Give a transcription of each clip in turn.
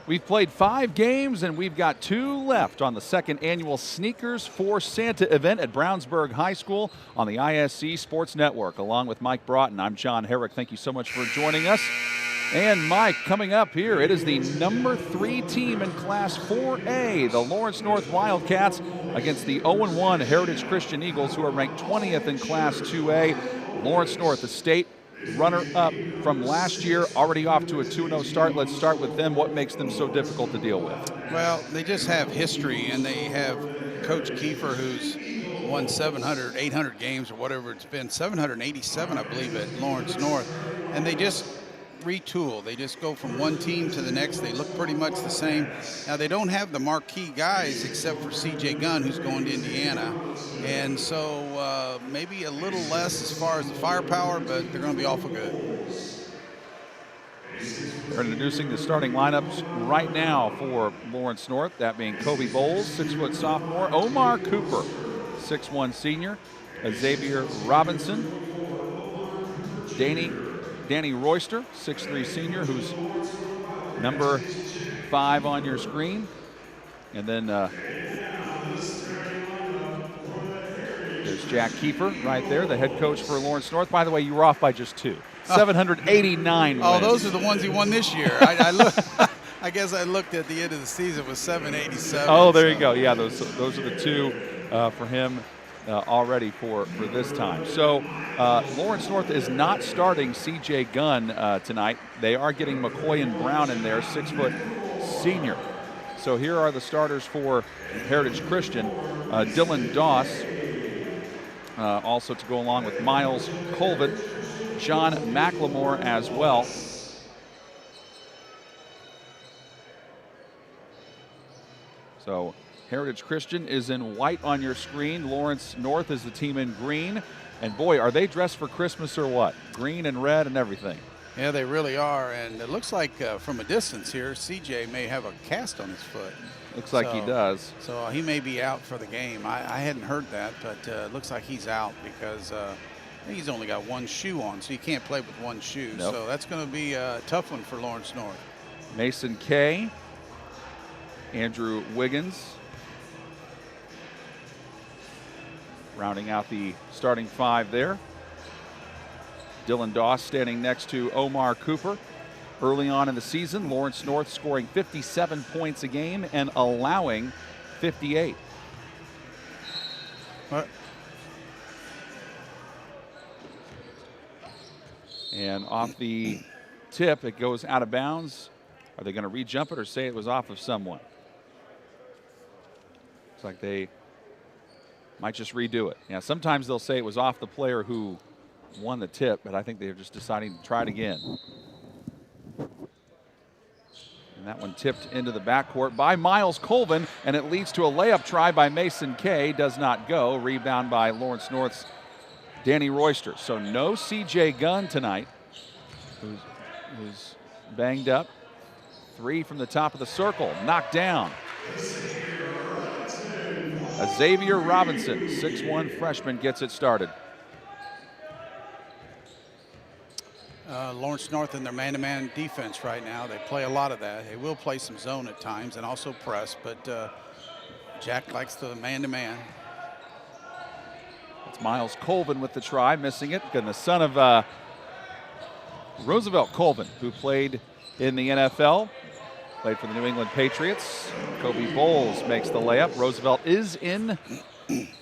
We've played 5 games, and we've got 2 left on the second annual Sneakers for Santa event at Brownsburg High School on the ISC Sports Network. Along with Mike Broughton, I'm John Herrick. Thank you so much for joining us. And Mike, coming up here, it is the number 3 team in Class 4A, the Lawrence North Wildcats, against the 0-1 Heritage Christian Eagles, who are ranked 20th in Class 2A. Lawrence North, the state runner-up from last year, already off to a 2-0 start. Let's start with them. What makes them so difficult to deal with? Well, they just have history, and they have Coach Kiefer, who's won 700, 800 games or whatever it's been, 787, I believe, at Lawrence North. And they just retool. They just go from one team to the next. They look pretty much the same. Now, they don't have the marquee guys except for C.J. Gunn, who's going to Indiana. And so maybe a little less as far as the firepower, but they're going to be awful good. They're introducing the starting lineups right now for Lawrence North, that being Kobe Bowles, 6-foot sophomore, Omar Cooper, 6'1 senior, Xavier Robinson, Danny Royster, 6'3 senior, who's number 5 on your screen. And then there's Jack Kiefer right there, the head coach for Lawrence North. By the way, you were off by just 2. 789 wins. Oh, those are the ones he won this year. I guess I looked at the end of the season with 787. Oh, there you go. Yeah, those are the 2 for him already for this time. So Lawrence North is not starting C.J. Gunn tonight. They are getting McCoy and Brown in there, 6-foot senior. So here are the starters for Heritage Christian. Dylan Doss, also to go along with Miles Colvin, John McLemore as well. So Heritage Christian is in white on your screen. Lawrence North is the team in green. And boy, are they dressed for Christmas or what? Green and red and everything. Yeah, they really are. And it looks like from a distance here, CJ may have a cast on his foot. Looks like he does. So he may be out for the game. I hadn't heard that, but it looks like he's out because he's only got one shoe on, so you can't play with one shoe. Nope. So that's going to be a tough one for Lawrence North. Mason Kay, Andrew Wiggins, rounding out the starting 5 there. Dylan Doss standing next to Omar Cooper. Early on in the season, Lawrence North scoring 57 points a game and allowing 58. And off the tip, it goes out of bounds. Are they going to re-jump it or say it was off of someone? Looks like they might just redo it. Yeah, sometimes they'll say it was off the player who won the tip, but I think they're just deciding to try it again. And that one tipped into the backcourt by Miles Colvin, and it leads to a layup try by Mason Kay. Does not go. Rebound by Lawrence North's Danny Royster. So no C.J. Gunn tonight, who's banged up. 3 from the top of the circle, knocked down. Xavier Robinson, 6'1 freshman, gets it started. Lawrence North in their man-to-man defense right now. They play a lot of that. They will play some zone at times and also press, but Jack likes the man-to-man. It's Miles Colvin with the try, missing it. And the son of Roosevelt Colvin, who played in the NFL, played for the New England Patriots. Kobe Bowles makes the layup. Roosevelt is in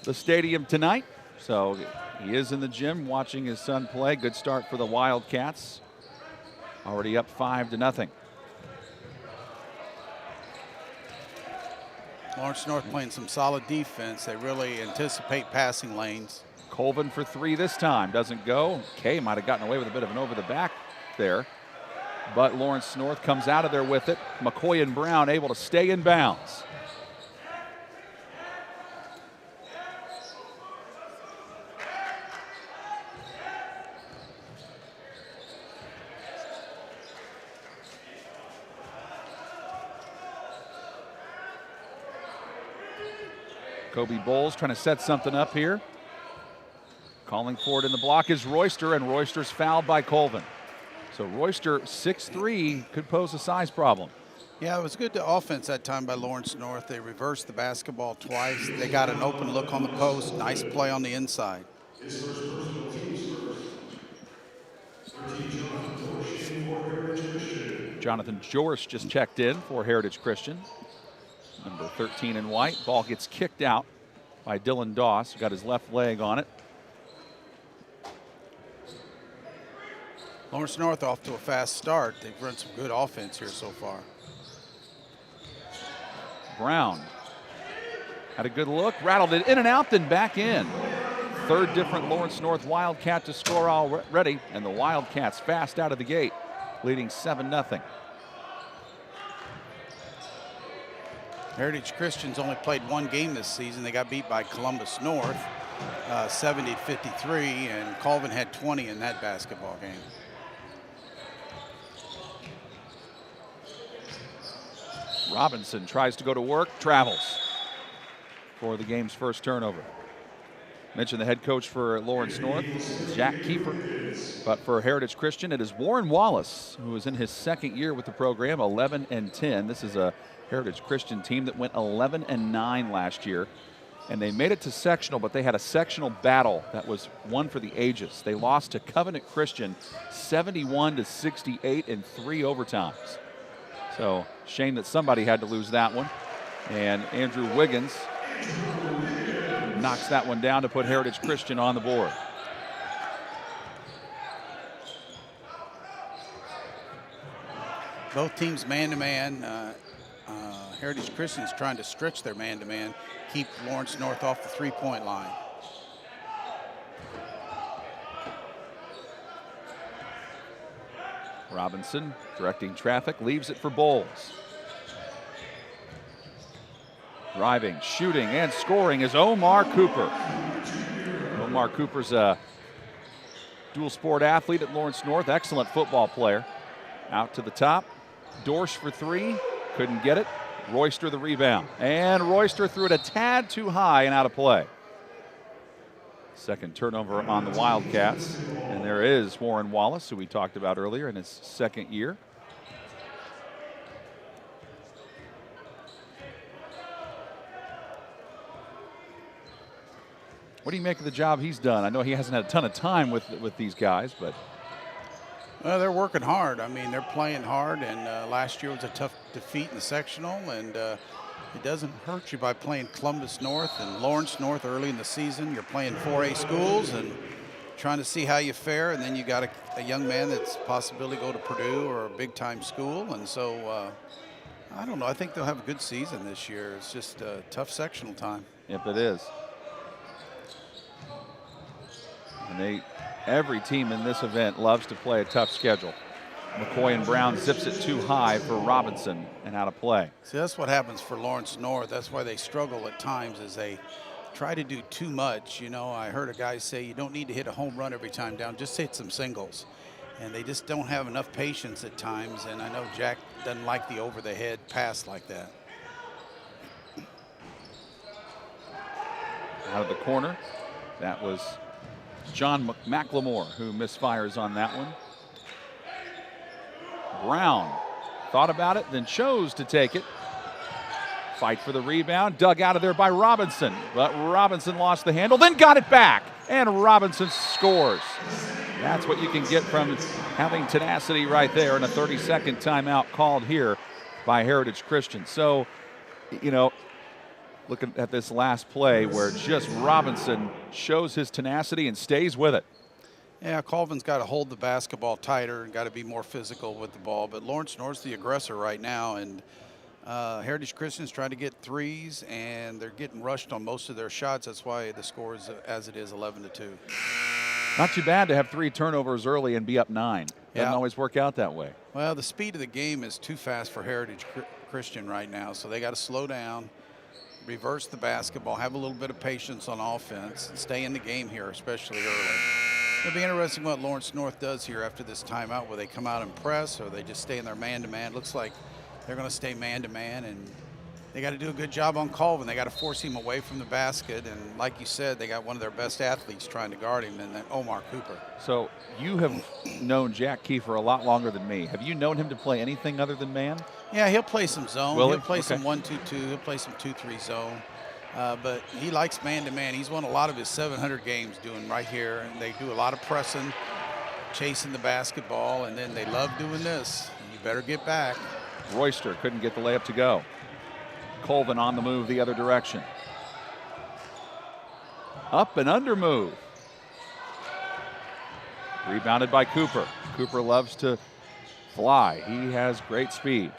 the stadium tonight, so he is in the gym watching his son play. Good start for the Wildcats. Already up 5-0. Lawrence North playing some solid defense. They really anticipate passing lanes. Colvin for 3 this time. Doesn't go. Kay might have gotten away with a bit of an over the back there. But Lawrence North comes out of there with it. McCoy and Brown able to stay in bounds. Kobe Bowles trying to set something up here. Calling for it in the block is Royster, and Royster's fouled by Colvin. So Royster, 6'3", could pose a size problem. Yeah, it was good offense that time by Lawrence North. They reversed the basketball twice. They got an open look on the post. Nice play on the inside. His first personal, team's first. 13, Jonathan Dorsch for Heritage Christian. Jonathan Jorsch just checked in for Heritage Christian. Number 13 in white. Ball gets kicked out by Dylan Doss, who got his left leg on it. Lawrence North off to a fast start. They've run some good offense here so far. Brown had a good look, rattled it in and out, then back in. Third different Lawrence North Wildcat to score already, and the Wildcats fast out of the gate, leading 7-0. Heritage Christian's only played one game this season. They got beat by Columbus North, 70-53, and Colvin had 20 in that basketball game. Robinson tries to go to work, travels for the game's first turnover. Mentioned the head coach for Lawrence North, Jack Kiefer. But for Heritage Christian, it is Warren Wallace, who is in his second year with the program, 11-10. This is a Heritage Christian team that went 11-9 last year. And they made it to sectional, but they had a sectional battle that was one for the ages. They lost to Covenant Christian 71-68 in 3 overtimes. So shame that somebody had to lose that one. And Andrew Wiggins knocks that one down to put Heritage Christian on the board. Both teams man-to-man. Heritage Christian's trying to stretch their man-to-man, keep Lawrence North off the three-point line. Robinson directing traffic, leaves it for Bowles. Driving, shooting, and scoring is Omar Cooper. Omar Cooper's a dual sport athlete at Lawrence North, excellent football player. Out to the top, Dorsch for 3, couldn't get it. Royster the rebound, and Royster threw it a tad too high and out of play. Second turnover on the Wildcats, and there is Warren Wallace, who we talked about earlier, in his second year. What do you make of the job he's done? I know he hasn't had a ton of time with these guys, but well, they're working hard. I mean, they're playing hard, and last year was a tough defeat in the sectional, and it doesn't hurt you by playing Columbus North and Lawrence North early in the season. You're playing 4A schools and trying to see how you fare, and then you got a young man that's possibly go to Purdue or a big-time school, and so I don't know. I think they'll have a good season this year. It's just a tough sectional time. Yep, it is. And every team in this event loves to play a tough schedule. McCoy and Brown zips it too high for Robinson and out of play. See, that's what happens for Lawrence North. That's why they struggle at times, is they try to do too much. You know, I heard a guy say you don't need to hit a home run every time down, just hit some singles. And they just don't have enough patience at times, and I know Jack doesn't like the over-the-head pass like that. Out of the corner, that was John McLemore who misfires on that one. Brown thought about it, then chose to take it. Fight for the rebound, dug out of there by Robinson, but Robinson lost the handle, then got it back, and Robinson scores. That's what you can get from having tenacity right there, and a 30-second timeout called here by Heritage Christian. So, you know, looking at this last play where just Robinson shows his tenacity and stays with it. Yeah, Colvin's got to hold the basketball tighter and got to be more physical with the ball. But Lawrence North's the aggressor right now, and Heritage Christian's trying to get threes, and they're getting rushed on most of their shots. That's why the score is as it is, 11-2. Not too bad to have 3 turnovers early and be up 9. Doesn't always work out that way. Well, the speed of the game is too fast for Heritage Christian right now, so they got to slow down, reverse the basketball, have a little bit of patience on offense, and stay in the game here, especially early. It'll be interesting what Lawrence North does here after this timeout, where they come out and press or they just stay in their man-to-man. Looks like they're going to stay man-to-man, and they got to do a good job on Colvin. They got to force him away from the basket. And like you said, they got one of their best athletes trying to guard him, and then Omar Cooper. So you have known Jack Kiefer a lot longer than me. Have you known him to play anything other than man? Yeah, he'll play some zone. Will He'll he? play Okay. some 1-2-2. He'll play some 2-3 zone. But he likes man-to-man. He's won a lot of his 700 games doing right here. And they do a lot of pressing, chasing the basketball, and then they love doing this. You better get back. Royster couldn't get the layup to go. Colvin on the move the other direction. Up and under move. Rebounded by Cooper. Cooper loves to fly. He has great speed.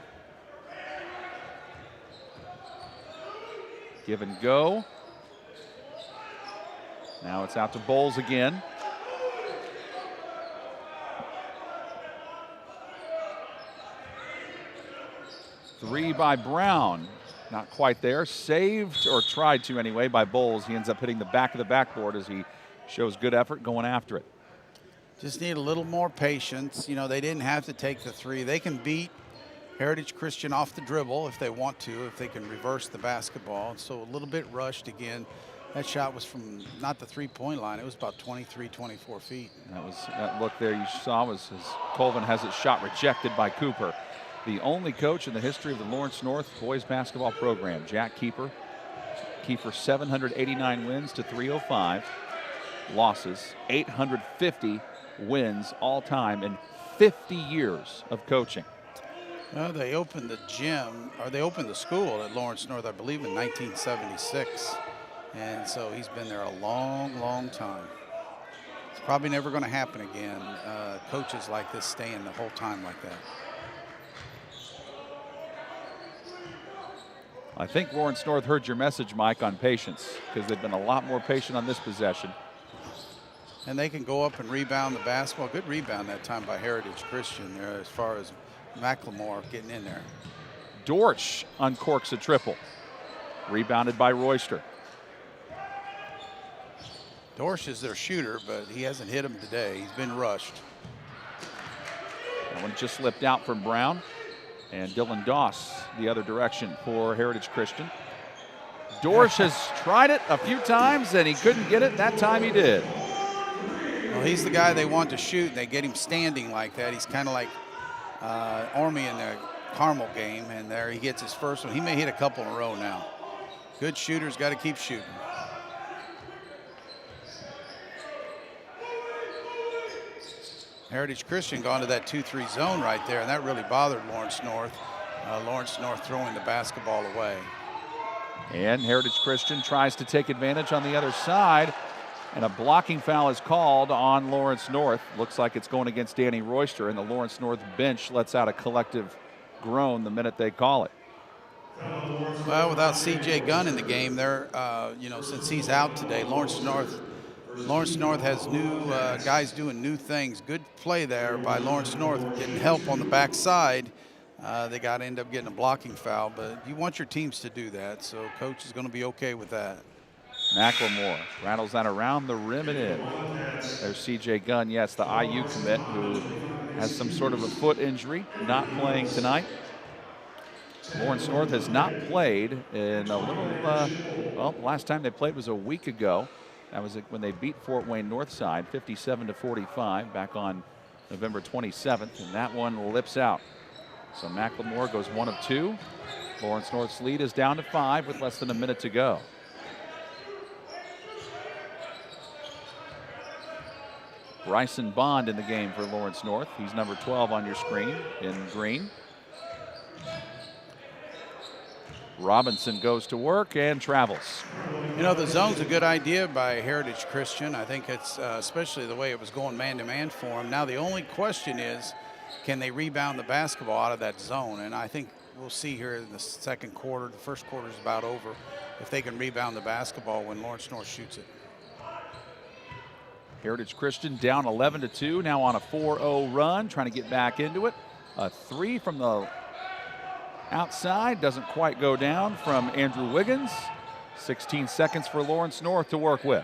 Give and go. Now it's out to Bowles again. Three by Brown. Not quite there. Saved, or tried to anyway, by Bowles. He ends up hitting the back of the backboard as he shows good effort going after it. Just need a little more patience. You know, they didn't have to take the three. They can beat Heritage Christian off the dribble if they want to, if they can reverse the basketball. So a little bit rushed again. That shot was from not the three-point line. It was about 23, 24 feet. That look there you saw was as Colvin has his shot rejected by Cooper. The only coach in the history of the Lawrence North boys basketball program, Jack Kiefer. Kiefer 789 wins to 305 losses, 850 wins all time in 50 years of coaching. Well, they opened the gym, or they opened the school at Lawrence North, I believe, in 1976. And so he's been there a long, long time. It's probably never going to happen again. Coaches like this staying the whole time like that. I think Lawrence North heard your message, Mike, on patience, because they've been a lot more patient on this possession. And they can go up and rebound the basketball. Good rebound that time by Heritage Christian there as far as McLemore getting in there. Dortch uncorks a triple. Rebounded by Royster. Dorsch is their shooter, but he hasn't hit him today. He's been rushed. That one just slipped out from Brown. And Dylan Doss the other direction for Heritage Christian. Dorsch has tried it a few times and he couldn't get it. That time he did. Well, he's the guy they want to shoot. They get him standing like that. He's kind of like Orme in the Carmel game, and there he gets his first one. He may hit a couple in a row now. Good shooters got to keep shooting. Heritage Christian gone to that 2-3 zone right there, and that really bothered Lawrence North. Lawrence North throwing the basketball away. And Heritage Christian tries to take advantage on the other side, and a blocking foul is called on Lawrence North. Looks like it's going against Danny Royster, and the Lawrence North bench lets out a collective groan the minute they call it. Well, without C.J. Gunn in the game, they're since he's out today, Lawrence North has new guys doing new things. Good play there by Lawrence North, getting help on the backside. They got to end up getting a blocking foul, but you want your teams to do that, so coach is going to be okay with that. McLemore rattles that around the rim and in. There's C.J. Gunn, yes, the IU commit, who has some sort of a foot injury, not playing tonight. Lawrence North has not played in a little, the last time they played was a week ago. That was when they beat Fort Wayne Northside 57-45 back on November 27th, and that one lips out. So McLemore goes 1 of 2. Lawrence North's lead is down to 5 with less than a minute to go. Bryson Bond in the game for Lawrence North. He's number 12 on your screen in green. Robinson goes to work and travels. You know, the zone's a good idea by Heritage Christian. I think it's especially the way it was going man-to-man for them. Now the only question is, can they rebound the basketball out of that zone? And I think we'll see here in the second quarter. The first quarter is about over. If they can rebound the basketball when Lawrence North shoots it. Heritage Christian down 11-2, now on a 4-0 run, trying to get back into it. A 3 from the outside, doesn't quite go down from Andrew Wiggins. 16 seconds for Lawrence North to work with.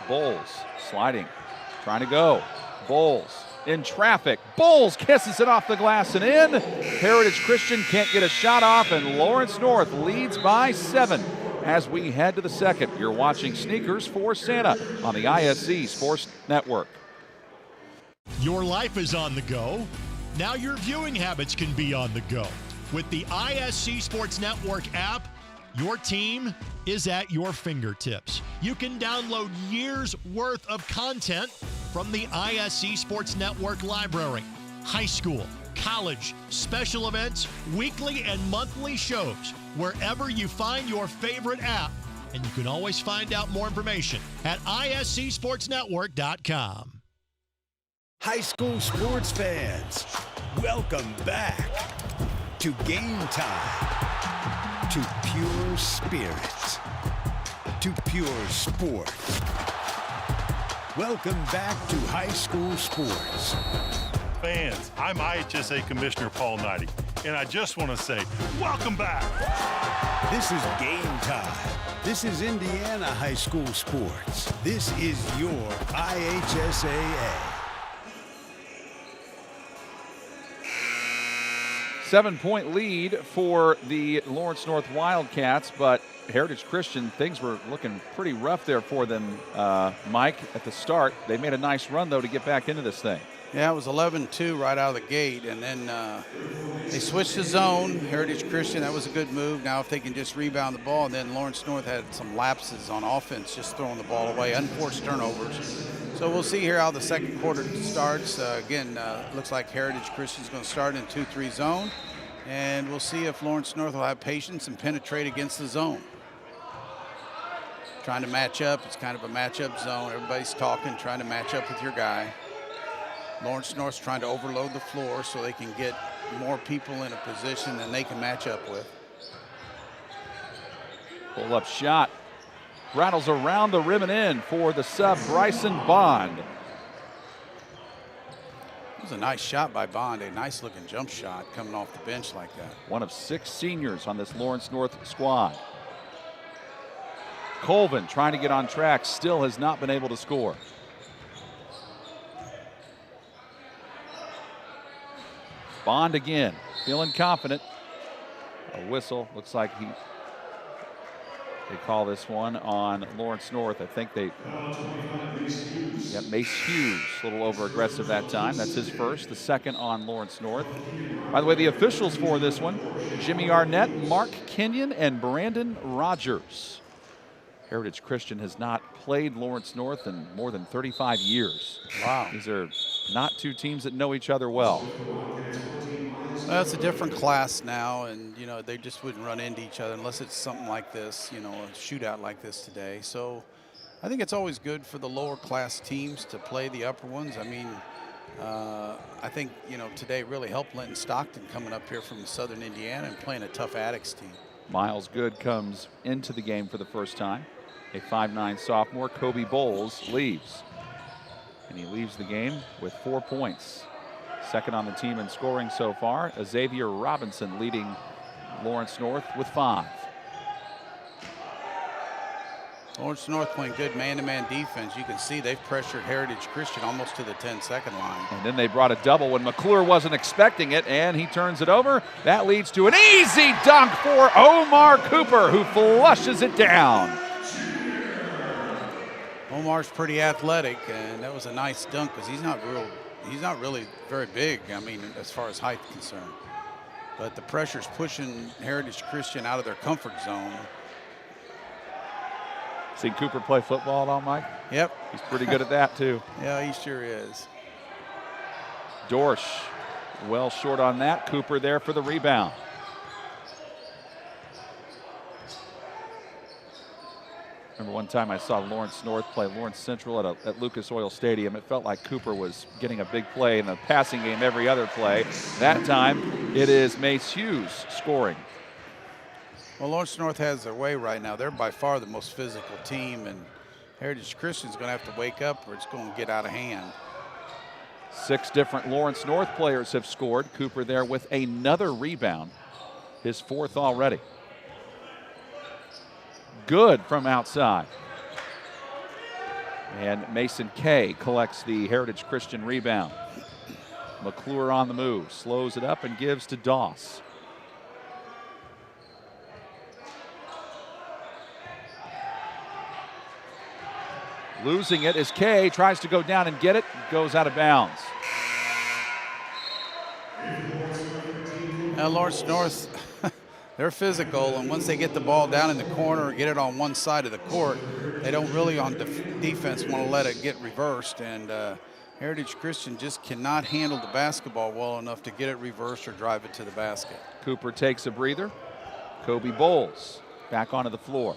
Bowles sliding, trying to go. Bowles in traffic. Bowles kisses it off the glass and in. Heritage Christian can't get a shot off, and Lawrence North leads by 7 as we head to the second. You're watching Sneakers for Santa on the ISC Sports Network. Your life is on the go. Now your viewing habits can be on the go. With the ISC Sports Network app, your team is at your fingertips. You can download years worth of content from the ISC Sports Network library. High school, college, special events, weekly and monthly shows, wherever you find your favorite app. And you can always find out more information at iscsportsnetwork.com. High school sports fans, welcome back to Game Time, to pure spirit, to pure sport. Welcome back to high school sports. Fans, I'm IHSA Commissioner Paul Knighty, and I just want to say, welcome back. This is Game Time. This is Indiana high school sports. This is your IHSAA. 7-point lead for the Lawrence North Wildcats, but Heritage Christian, things were looking pretty rough there for them, Mike, at the start. They made a nice run, though, to get back into this thing. Yeah, it was 11-2 right out of the gate, and then they switched the zone. Heritage Christian, that was a good move. Now if they can just rebound the ball, and then Lawrence North had some lapses on offense, just throwing the ball away, unforced turnovers. So we'll see here how the second quarter starts. Again, looks like Heritage Christian is going to start in 2-3 zone, and we'll see if Lawrence North will have patience and penetrate against the zone. Trying to match up. It's kind of a matchup zone. Everybody's talking, trying to match up with your guy. Lawrence North's trying to overload the floor so they can get more people in a position than they can match up with. Pull-up shot. Rattles around the rim and in for the sub, Bryson Bond. It was a nice shot by Bond, a nice looking jump shot coming off the bench like that. One of 6 seniors on this Lawrence North squad. Colvin trying to get on track, still has not been able to score. Bond again, feeling confident. A whistle, looks like they call this one on Lawrence North. I think they, Mace Hughes, a little over aggressive that time. That's his first, the second on Lawrence North. By the way, the officials for this one, Jimmy Arnett, Mark Kenyon, and Brandon Rogers. Heritage Christian has not played Lawrence North in more than 35 years. Wow. These are not 2 teams that know each other well. Well, it's a different class now, and you know they just wouldn't run into each other unless it's something like this, you know, a shootout like this today. So I think it's always good for the lower class teams to play the upper ones. I mean, I think, you know, today really helped Linton Stockton coming up here from Southern Indiana and playing a tough Addicts team. Miles Good comes into the game for the first time. A 5'9" sophomore. Kobe Bowles leaves. And he leaves the game with 4 points. Second on the team in scoring so far. Xavier Robinson leading Lawrence North with 5. Lawrence North playing good man-to-man defense. You can see they've pressured Heritage Christian almost to the 10-second line. And then they brought a double when McClure wasn't expecting it, and he turns it over. That leads to an easy dunk for Omar Cooper, who flushes it down. Omar's pretty athletic, and that was a nice dunk because he's not really very big, I mean, as far as height concerned. But the pressure's pushing Heritage Christian out of their comfort zone. Seen Cooper play football at all, Mike? Yep. He's pretty good at that, too. Yeah, he sure is. Dorsch well short on that. Cooper there for the rebound. Remember one time I saw Lawrence North play Lawrence Central at Lucas Oil Stadium. It felt like Cooper was getting a big play in the passing game every other play. That time it is Mace Hughes scoring. Well, Lawrence North has their way right now. They're by far the most physical team, and Heritage Christian's going to have to wake up or it's going to get out of hand. 6 different Lawrence North players have scored. Cooper there with another rebound, his 4th already. Good from outside. And Mason Kay collects the Heritage Christian rebound. McClure on the move, slows it up and gives to Doss. Losing it is Kay, tries to go down and get it, goes out of bounds. Now Lawrence North, they're physical, and once they get the ball down in the corner or get it on one side of the court, they don't really on defense want to let it get reversed, and Heritage Christian just cannot handle the basketball well enough to get it reversed or drive it to the basket. Cooper takes a breather. Kobe Bowles back onto the floor.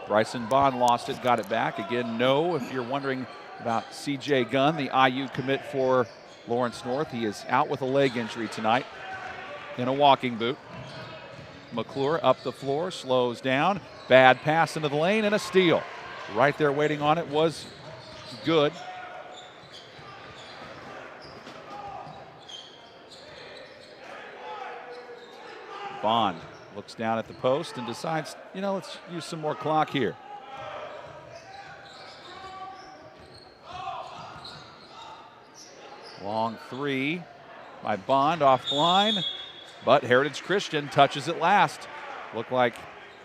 Bryson Bond lost it, got it back. Again, no, if you're wondering about CJ Gunn, the IU commit for Lawrence North. He is out with a leg injury tonight in a walking boot. McClure up the floor, slows down. Bad pass into the lane and a steal. Right there waiting on it was Good. Bond looks down at the post and decides, let's use some more clock here. Long three by Bond off the line, but Heritage Christian touches it last. Looked like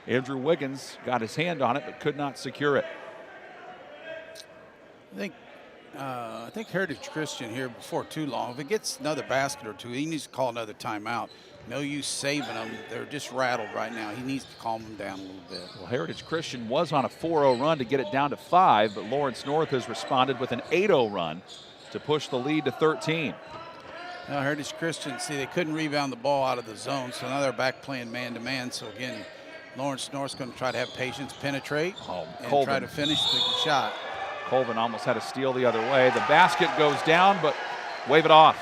Andrew Wiggins got his hand on it but could not secure it. I think Heritage Christian here before too long, if it gets another basket or two, he needs to call another timeout. No use saving them. They're just rattled right now. He needs to calm them down a little bit. Well, Heritage Christian was on a 4-0 run to get it down to 5, but Lawrence North has responded with an 8-0 run to push the lead to 13. Now Heritage Christian, see, they couldn't rebound the ball out of the zone, so now they're back playing man-to-man. So again, Lawrence North's going to try to have patience, penetrate, and try to finish the shot. Colvin almost had a steal the other way. The basket goes down, but wave it off.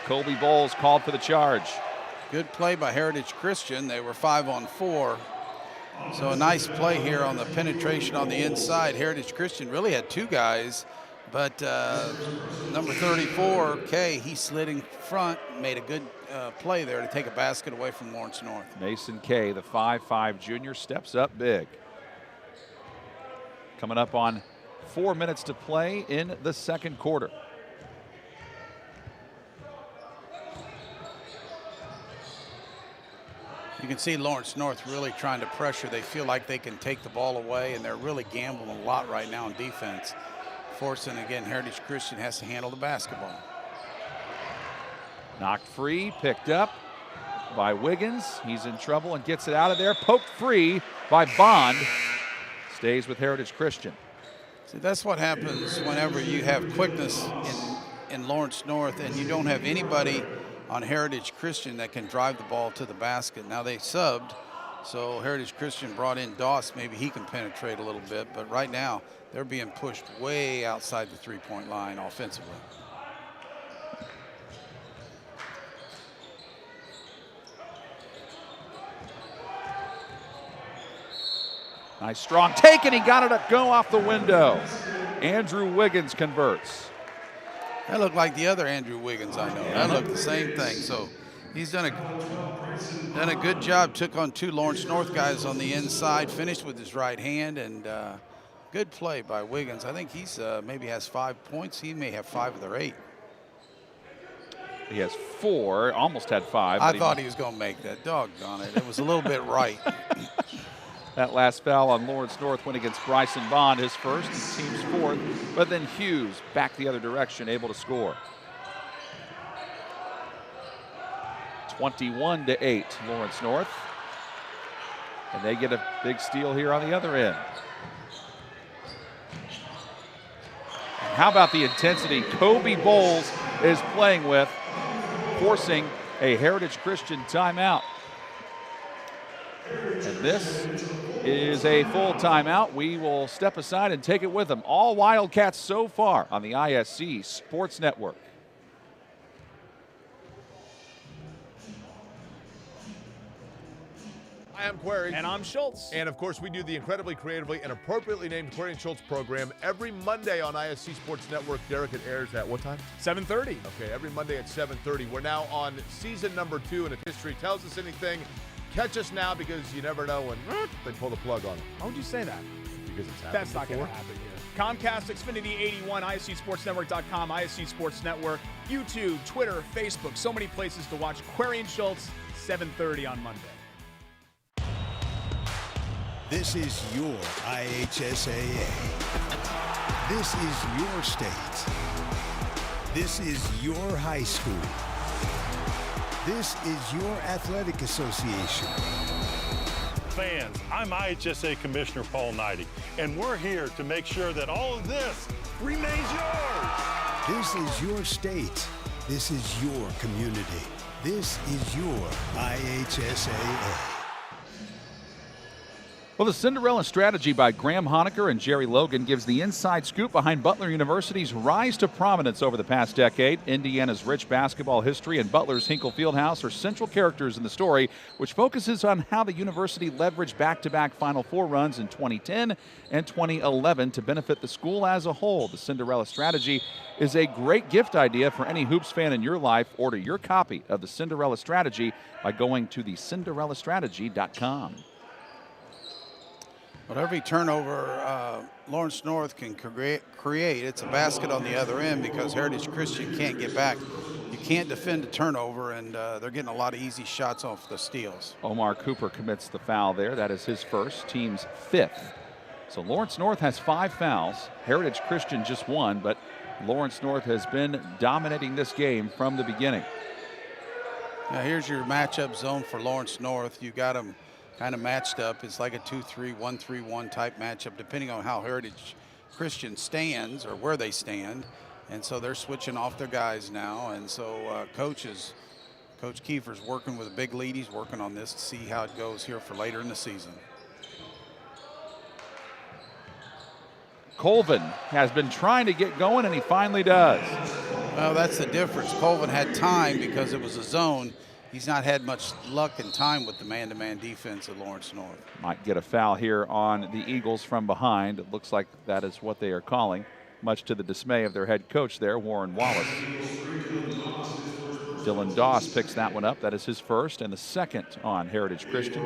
Colby Bowles called for the charge. Good play by Heritage Christian. They were 5-on-4. So a nice play here on the penetration on the inside. Heritage Christian really had two guys, but number 34, Kay, he slid in front, made a good play there to take a basket away from Lawrence North. Mason Kay, the 5'5 junior, steps up big. Coming up on 4 minutes to play in the second quarter. You can see Lawrence North really trying to pressure. They feel like they can take the ball away, and they're really gambling a lot right now on defense. Forcing, again, Heritage Christian has to handle the basketball. Knocked free, picked up by Wiggins. He's in trouble and gets it out of there. Poked free by Bond. Stays with Heritage Christian. See, that's what happens whenever you have quickness in Lawrence North and you don't have anybody on Heritage Christian that can drive the ball to the basket. Now they subbed, so Heritage Christian brought in Doss. Maybe he can penetrate a little bit, but right now they're being pushed way outside the three-point line offensively. Nice strong take, and he got it to go off the window. Andrew Wiggins converts. That looked like the other Andrew Wiggins I know. That looked the same thing. So he's done a good job. Took on two Lawrence North guys on the inside, finished with his right hand, and good play by Wiggins. I think he's maybe has 5 points. He may have 5 of their 8. He has 4, almost had 5. I thought he was going to make that. Doggone it. It was a little bit right. That last foul on Lawrence North went against Bryson Bond, his first, team's 4th, but then Hughes back the other direction, able to score. 21-8, Lawrence North. And they get a big steal here on the other end. And how about the intensity Kobe Bowles is playing with, forcing a Heritage Christian timeout. And this is a full timeout. We will step aside and take it with them. All Wildcats so far on the ISC Sports Network. I am Query. And I'm Schultz. And of course, we do the incredibly creatively and appropriately named Query and Schultz program every Monday on ISC Sports Network. Derek, it airs at what time? 7:30. Okay, every Monday at 7:30. We're now on season number 2, and if history tells us anything, catch us now, because you never know when they pull the plug on it. Why would you say that? Because it's happened That's not before. going to happen here. Comcast, Xfinity 81, ISCSportsNetwork.com, ISC Sports Network, YouTube, Twitter, Facebook, so many places to watch. Query and Schultz, 7:30 on Monday. This is your IHSAA. This is your state. This is your high school. This is your athletic association. Fans, I'm IHSA Commissioner Paul Knighty, and we're here to make sure that all of this remains yours. This is your state. This is your community. This is your IHSAA. Well, the Cinderella Strategy by Graham Honecker and Jerry Logan gives the inside scoop behind Butler University's rise to prominence over the past decade. Indiana's rich basketball history and Butler's Hinkle Fieldhouse are central characters in the story, which focuses on how the university leveraged back-to-back Final Four runs in 2010 and 2011 to benefit the school as a whole. The Cinderella Strategy is a great gift idea for any hoops fan in your life. Order your copy of the Cinderella Strategy by going to thecinderellastrategy.com. But every turnover Lawrence North can create, it's a basket on the other end because Heritage Christian can't get back. You can't defend a turnover, and they're getting a lot of easy shots off the steals. Omar Cooper commits the foul there. That is his first, team's fifth. So Lawrence North has 5 fouls. Heritage Christian just 1, but Lawrence North has been dominating this game from the beginning. Now here's your matchup zone for Lawrence North. You got them kind of matched up. It's like a 2-3, 1-3-1 type matchup, depending on how Heritage Christian stands or where they stand. And so they're switching off their guys now. And so Coach Kiefer's working with a big lead. He's working on this to see how it goes here for later in the season. Colvin has been trying to get going, and he finally does. Well, that's the difference. Colvin had time because it was a zone. He's not had much luck and time with the man-to-man defense at Lawrence North. Might get a foul here on the Eagles from behind. It looks like that is what they are calling, much to the dismay of their head coach there, Warren Wallace. Dylan Doss picks that one up. That is his first and the second on Heritage Christian.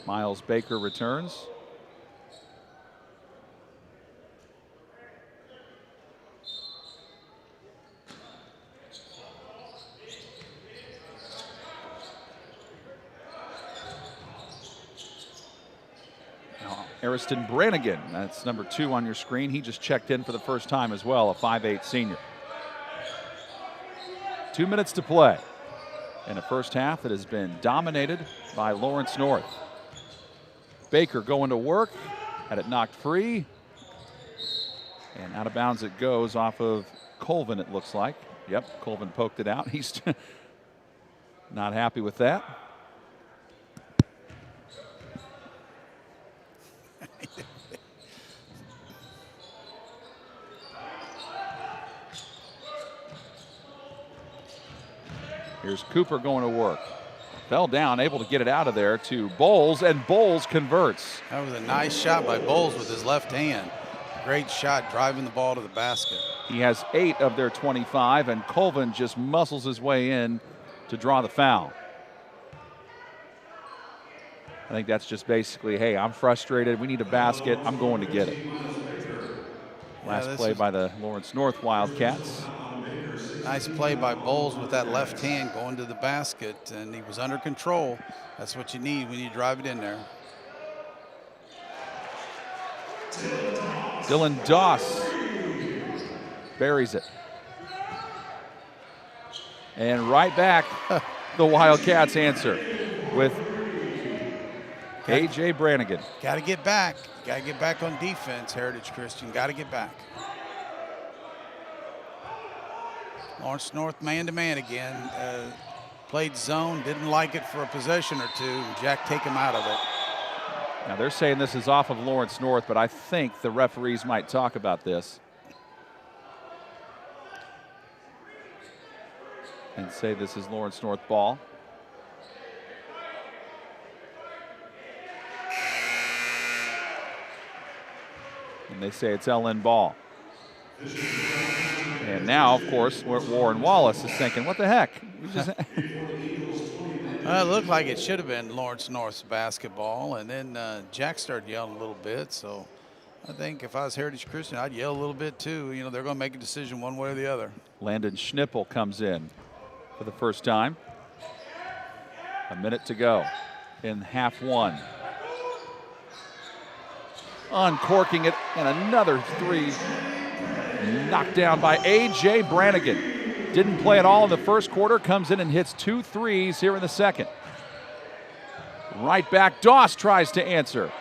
Miles Baker returns. Now, Ariston Brannigan, that's number 2 on your screen. He just checked in for the first time as well, a 5'8" senior. 2 minutes to play in a first half that has been dominated by Lawrence North. Baker going to work, had it knocked free, and out of bounds it goes off of Colvin, it looks like. Yep, Colvin poked it out. He's not happy with that. Here's Cooper going to work. Fell down, able to get it out of there to Bowles, and Bowles converts. That was a nice shot by Bowles with his left hand. Great shot, driving the ball to the basket. He has 8 of their 25, and Colvin just muscles his way in to draw the foul. I think that's just basically, hey, I'm frustrated. We need a basket. I'm going to get it. Last play by the Lawrence North Wildcats. Nice play by Bowles with that left hand going to the basket, and he was under control. That's what you need when you drive it in there. Dylan Doss buries it. And right back, the Wildcats answer with A.J. Brannigan. Got to get back. Got to get back on defense, Heritage Christian. Got to get back. Lawrence North man-to-man again. Played zone, didn't like it for a possession or two. Jack take him out of it. Now they're saying this is off of Lawrence North, but I think the referees might talk about this and say this is Lawrence North ball. And they say it's LN ball. And now, of course, Warren Wallace is thinking, what the heck? It looked like it should have been Lawrence North's basketball, and then Jack started yelling a little bit. So I think if I was Heritage Christian, I'd yell a little bit too. You know, they're going to make a decision one way or the other. Landon Schnippel comes in for the first time. A minute to go in half one. Uncorking it, and another three knocked down by A.J. Brannigan. Didn't play at all in the first quarter, comes in and hits 2 threes here in the second. Right back, Doss tries to answer.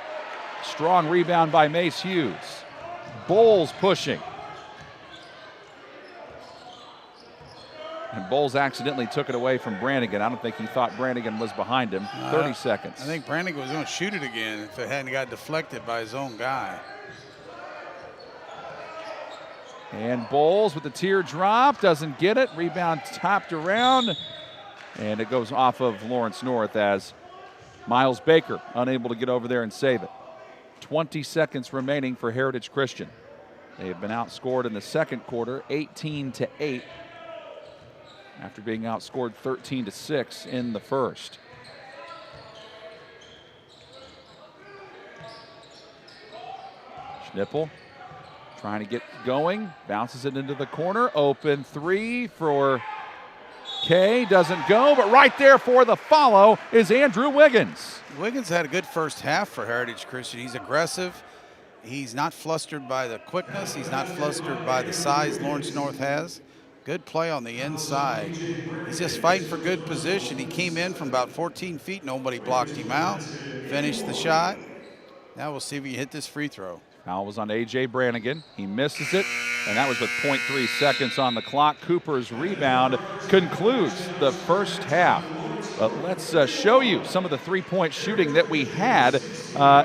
Strong rebound by Mace Hughes. Bowles pushing. And Bowles accidentally took it away from Brannigan. I don't think he thought Brannigan was behind him. 30 seconds. I think Brannigan was going to shoot it again if it hadn't got deflected by his own guy. And Bowles with the teardrop, doesn't get it. Rebound tapped around, and it goes off of Lawrence North as Miles Baker unable to get over there and save it. 20 seconds remaining for Heritage Christian. They have been outscored in the second quarter, 18-8, after being outscored 13-6 in the first. Schnippel trying to get going, bounces it into the corner, open three for Kay, doesn't go, but right there for the follow is Andrew Wiggins. Wiggins had a good first half for Heritage Christian. He's aggressive. He's not flustered by the quickness. He's not flustered by the size Lawrence North has. Good play on the inside. He's just fighting for good position. He came in from about 14 feet. Nobody blocked him out. Finished the shot. Now we'll see if he can hit this free throw. Foul was on A.J. Brannigan. He misses it, and that was with 0.3 seconds on the clock. Cooper's rebound concludes the first half. But let's show you some of the three-point shooting that we had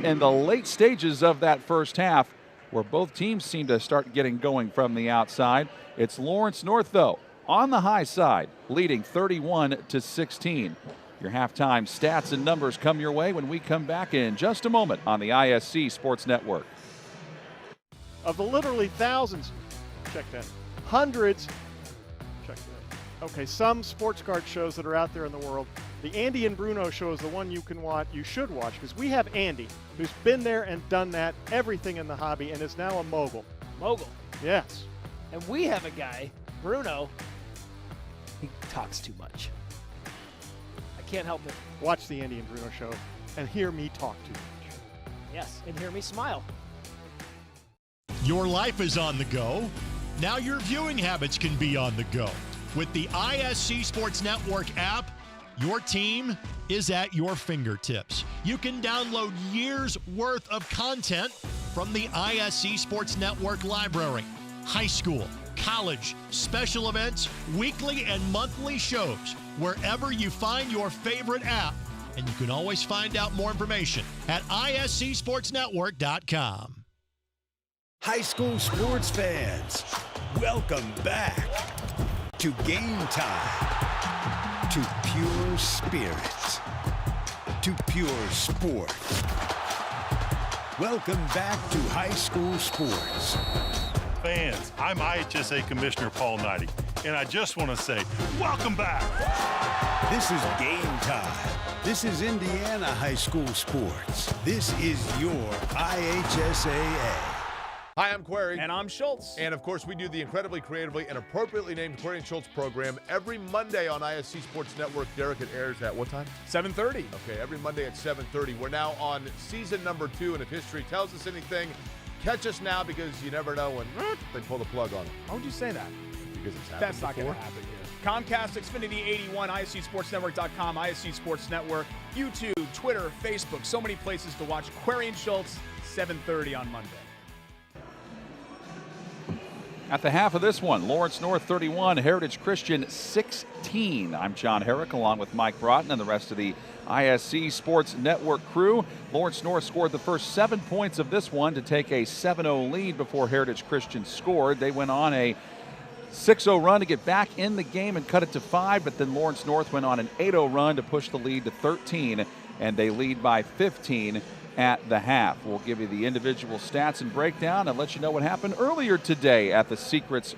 in the late stages of that first half, where both teams seem to start getting going from the outside. It's Lawrence North, though, on the high side, leading 31-16. Your halftime stats and numbers come your way when we come back in just a moment on the ISC Sports Network. Of the literally thousands, check that, hundreds, check that. Okay, some sports card shows that are out there in the world. The Andy and Bruno show is the one you can watch, you should watch, because we have Andy, who's been there and done that, everything in the hobby, and is now a mogul. Mogul. Yes. And we have a guy, Bruno, he talks too much. I can't help it. Watch the Andy and Bruno show and hear me talk too much. Yes, and hear me smile. Your life is on the go. Now your viewing habits can be on the go. With the ISC Sports Network app, your team is at your fingertips. You can download years' worth of content from the ISC Sports Network library. High school, college, special events, weekly and monthly shows, wherever you find your favorite app. And you can always find out more information at iscsportsnetwork.com. High school sports fans, welcome back to Game Time, to pure spirits, to pure sports. Welcome back to high school sports. Fans, I'm IHSA Commissioner Paul Knighty, and I just want to say, welcome back. This is Game Time. This is Indiana high school sports. This is your IHSAA. Hi, I'm Query. And I'm Schultz. And of course, we do the incredibly creatively and appropriately named Query and Schultz program every Monday on ISC Sports Network. Derek, it airs at what time? 7:30. Okay, every Monday at 7:30. We're now on season number 2, and if history tells us anything, catch us now, because you never know when they pull the plug on it. Why would you say that? Because it's happened That's not going before. to happen here. Comcast, Xfinity 81, ISCSportsNetwork.com, ISC Sports Network, YouTube, Twitter, Facebook, so many places to watch. Query and Schultz, 7:30 on Monday. At the half of this one, Lawrence North 31, Heritage Christian 16. I'm John Herrick, along with Mike Broughton and the rest of the ISC Sports Network crew. Lawrence North scored the first 7 points of this one to take a 7-0 lead before Heritage Christian scored. They went on a 6-0 run to get back in the game and cut it to 5, but then Lawrence North went on an 8-0 run to push the lead to 13, and they lead by 15 at the half. We'll give you the individual stats and breakdown and let you know what happened earlier today at the Secrets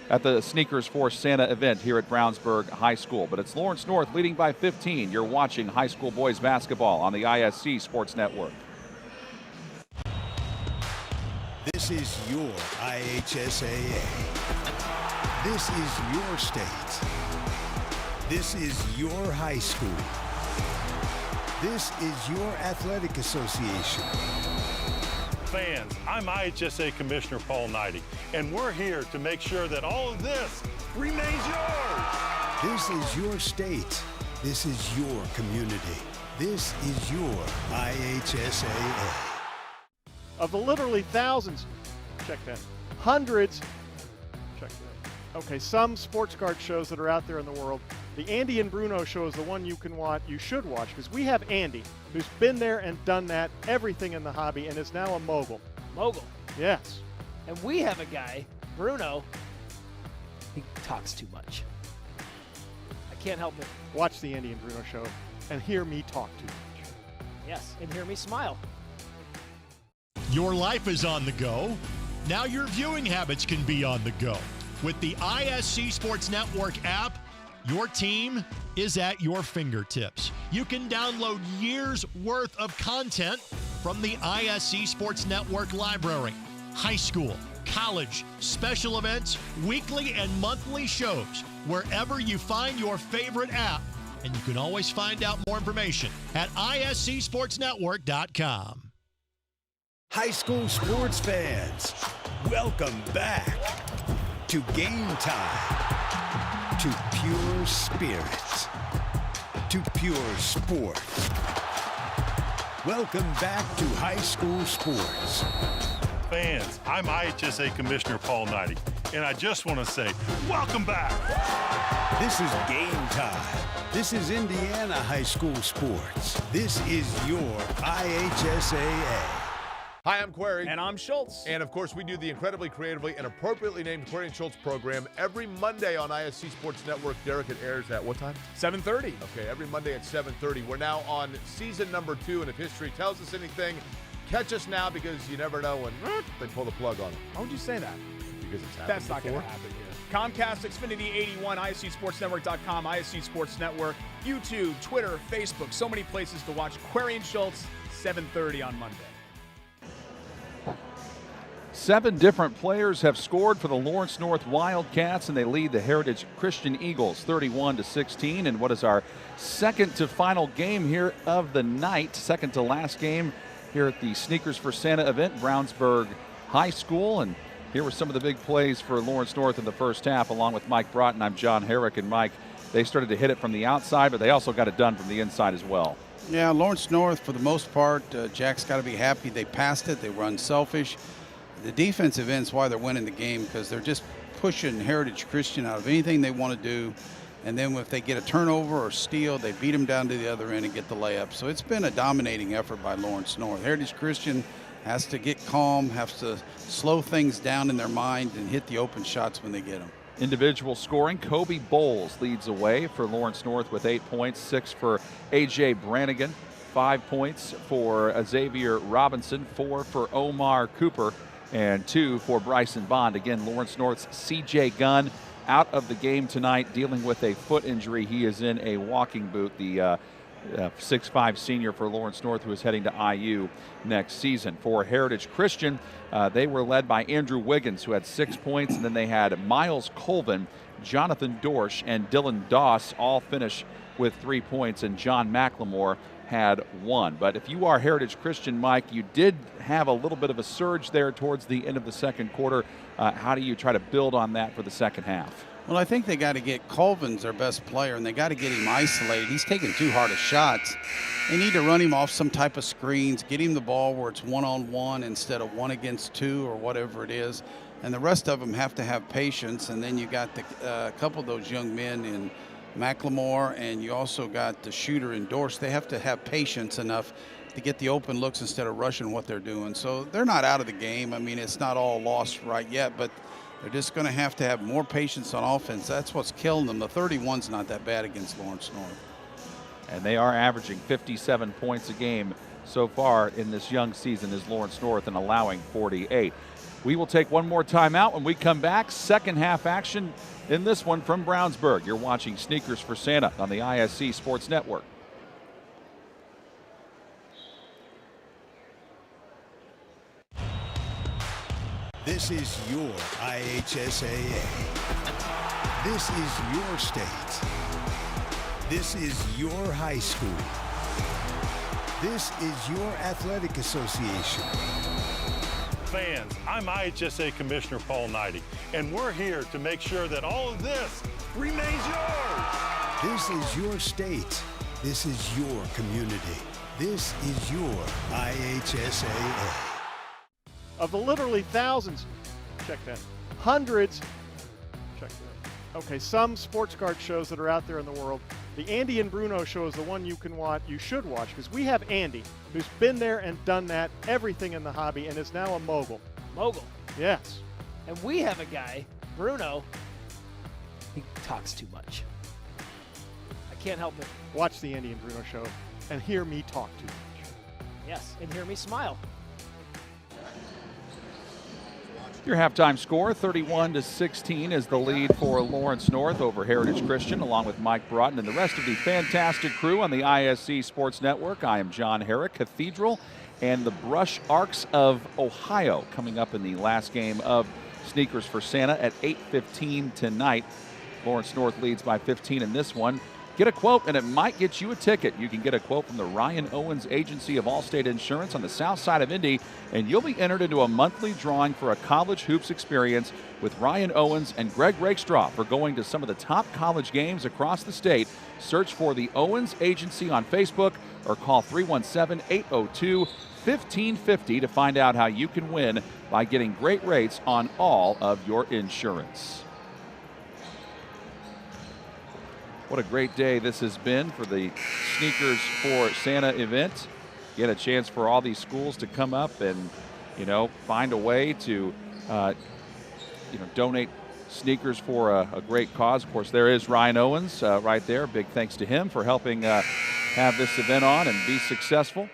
at the Sneakers for Santa event here at Brownsburg High School. But it's Lawrence North leading by 15. You're watching high school boys basketball on the ISC Sports Network. This is your IHSAA. This is your state. This is your high school. This is your athletic association. Fans, I'm IHSA Commissioner Paul Knighty, and we're here to make sure that all of this remains yours. This is your state. This is your community. This is your IHSAA. Of the literally thousands, check that, hundreds, check that. Okay, some sports card shows that are out there in the world. The Andy and Bruno show is the one you should watch, because we have Andy, who's been there and done that, everything in the hobby, and is now a mogul. Mogul. Yes. And we have a guy, Bruno, he talks too much. I can't help it. Watch the Andy and Bruno show and hear me talk too much. Yes, and hear me smile. Your life is on the go. Now your viewing habits can be on the go. With the ISC Sports Network app, your team is at your fingertips. You can download years' worth of content from the ISC Sports Network library. High school, college, special events, weekly and monthly shows, wherever you find your favorite app. And you can always find out more information at iscsportsnetwork.com. High school sports fans, welcome back to Game Time, to pure spirit, to pure sport. Welcome back to high school sports. Fans, I'm IHSA Commissioner Paul Knighty, and I just want to say, welcome back. This is Game Time. This is Indiana high school sports. This is your IHSAA. Hi, I'm Query. And I'm Schultz. And of course, we do the incredibly creatively and appropriately named Query and Schultz program every Monday on ISC Sports Network. Derek, it airs at what time? 7:30. Okay, every Monday at 7:30. We're now on season number 2, and if history tells us anything, catch us now, because you never know when they pull the plug on it. Why would you say that? Because it's happened That's not going before. to happen here. Comcast, Xfinity 81, ISCSportsNetwork.com, ISC Sports Network, YouTube, Twitter, Facebook, so many places to watch Query and Schultz, 7:30 on Monday. 7 different players have scored for the Lawrence North Wildcats, and they lead the Heritage Christian Eagles 31-16 in what is our second to final game here of the night, second to last game here at the Sneakers for Santa event, Brownsburg High School. And here were some of the big plays for Lawrence North in the first half. Along with Mike Broughton, I'm John Herrick, and Mike, they started to hit it from the outside, but they also got it done from the inside as well. Yeah, Lawrence North, for the most part, Jack's got to be happy they passed it. They were unselfish. The defensive end's why they're winning the game, because they're just pushing Heritage Christian out of anything they want to do. And then if they get a turnover or steal, they beat them down to the other end and get the layup. So it's been a dominating effort by Lawrence North. Heritage Christian has to get calm, has to slow things down in their mind and hit the open shots when they get them. Individual scoring, Kobe Bowles leads away for Lawrence North with 8 points, 6 for A.J. Brannigan, 5 points for Xavier Robinson, 4 for Omar Cooper, and 2 for Bryson Bond. Again, Lawrence North's C.J. Gunn out of the game tonight, dealing with a foot injury. He is in a walking boot, the 6'5" senior for Lawrence North, who is heading to IU next season. For Heritage Christian, they were led by Andrew Wiggins, who had 6 points, and then they had Miles Colvin, Jonathan Dorsch, and Dylan Doss all finish with 3 points, and John McLemore had 1. But if you are Heritage Christian, Mike, you did have a little bit of a surge there towards the end of the second quarter. How do you try to build on that for the second half? Well, I think they got to get Colvin's their best player, and they got to get him isolated. He's taking too hard of shots. They need to run him off some type of screens, get him the ball where it's 1-on-1 instead of 1 against 2 or whatever it is. And the rest of them have to have patience. And then you got a couple of those young men in McLemore, and you also got the shooter in Dorsch. They have to have patience enough to get the open looks instead of rushing what they're doing. So they're not out of the game. I mean, it's not all lost right yet, but they're just going to have more patience on offense. That's what's killing them. The 31's not that bad against Lawrence North. And they are averaging 57 points a game so far in this young season as Lawrence North, and allowing 48. We will take one more timeout. When we come back, second half action in this one from Brownsburg. You're watching Sneakers for Santa on the ISC Sports Network. This is your IHSAA. This is your state. This is your high school. This is your athletic association. Fans, I'm IHSA Commissioner Paul Knighty, and we're here to make sure that all of this remains yours. This is your state. This is your community. This is your IHSAA. Of the literally thousands, check that, hundreds, check that. Okay, some sports card shows that are out there in the world. The Andy and Bruno show is the one you should watch, because we have Andy, who's been there and done that, everything in the hobby, and is now a mogul. Mogul. Yes. And we have a guy, Bruno, he talks too much. I can't help it. Watch the Andy and Bruno show and hear me talk too much. Yes, and hear me smile. Your halftime score, 31-16, is the lead for Lawrence North over Heritage Christian, along with Mike Broughton and the rest of the fantastic crew on the ISC Sports Network. I am John Herrick. Cathedral and the Brush Arcs of Ohio coming up in the last game of Sneakers for Santa at 8:15 tonight. Lawrence North leads by 15 in this one. Get a quote, and it might get you a ticket. You can get a quote from the Ryan Owens Agency of Allstate Insurance on the south side of Indy, and you'll be entered into a monthly drawing for a college hoops experience with Ryan Owens and Greg Rakestraw for going to some of the top college games across the state. Search for the Owens Agency on Facebook or call 317-802-1550 to find out how you can win by getting great rates on all of your insurance. What a great day this has been for the Sneakers for Santa event. Get a chance for all these schools to come up and, find a way to, donate sneakers for a great cause. Of course, there is Ryan Owens right there. Big thanks to him for helping have this event on and be successful.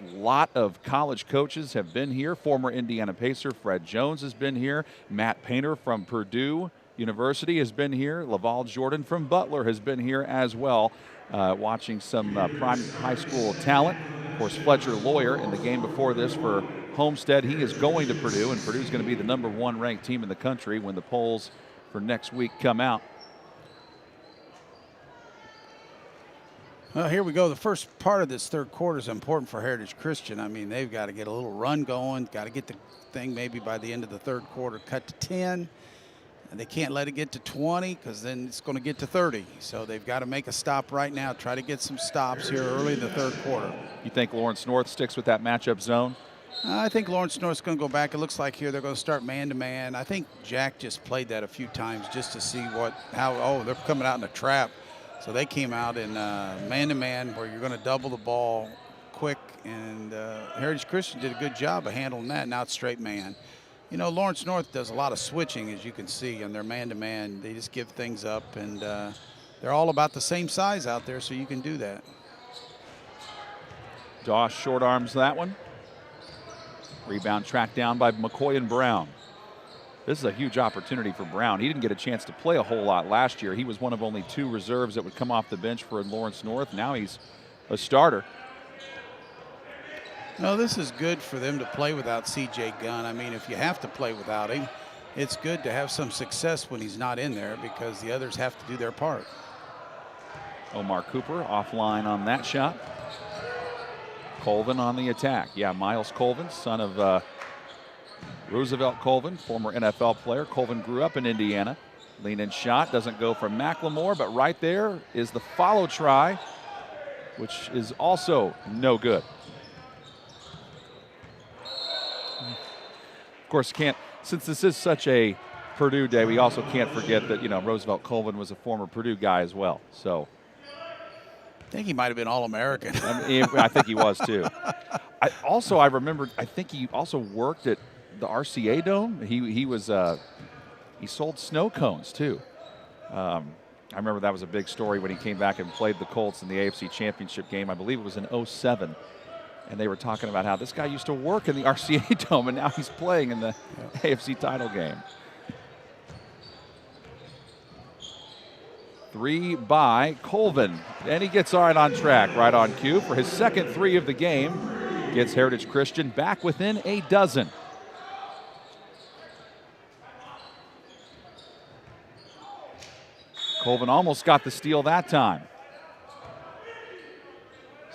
A lot of college coaches have been here. Former Indiana Pacer Fred Jones has been here. Matt Painter from Purdue University has been here. Laval Jordan from Butler has been here as well, watching some prime high school talent. Of course, Fletcher Lawyer in the game before this for Homestead. He is going to Purdue, and Purdue's going to be the #1 ranked team in the country when the polls for next week come out. Well, here we go. The first part of this third quarter is important for Heritage Christian. I mean, they've got to get a little run going, got to get the thing maybe by the end of the third quarter cut to 10. And they can't let it get to 20 because then it's going to get to 30. So they've got to make a stop right now, try to get some stops here early in the third quarter. You think Lawrence North sticks with that matchup zone? I think Lawrence North's going to go back. It looks like here they're going to start man-to-man. I think Jack just played that a few times just to see they're coming out in a trap. So they came out in man-to-man where you're going to double the ball quick. And Heritage Christian did a good job of handling that. Now it's straight man. Lawrence North does a lot of switching, as you can see, and they're man-to-man. They just give things up, and they're all about the same size out there, so you can do that. Doss short arms that one. Rebound tracked down by McCoy and Brown. This is a huge opportunity for Brown. He didn't get a chance to play a whole lot last year. He was one of only 2 reserves that would come off the bench for Lawrence North. Now he's a starter. No, this is good for them to play without C.J. Gunn. I mean, if you have to play without him, it's good to have some success when he's not in there because the others have to do their part. Omar Cooper offline on that shot. Colvin on the attack. Yeah, Miles Colvin, son of Roosevelt Colvin, former NFL player. Colvin grew up in Indiana. Lean in shot, doesn't go for McLemore, but right there is the follow try, which is also no good. Of course, since this is such a Purdue day, we also can't forget that, Roosevelt Colvin was a former Purdue guy as well. So I think he might have been All-American. I think he was too. I remember, I think he also worked at the RCA Dome. He sold snow cones too. I remember that was a big story when he came back and played the Colts in the AFC Championship game. I believe it was in '07. And they were talking about how this guy used to work in the RCA Dome, and now he's playing in the AFC title game. 3 by Colvin. And he gets right on track, right on cue for his second 3 of the game. Gets Heritage Christian back within a dozen. Colvin almost got the steal that time.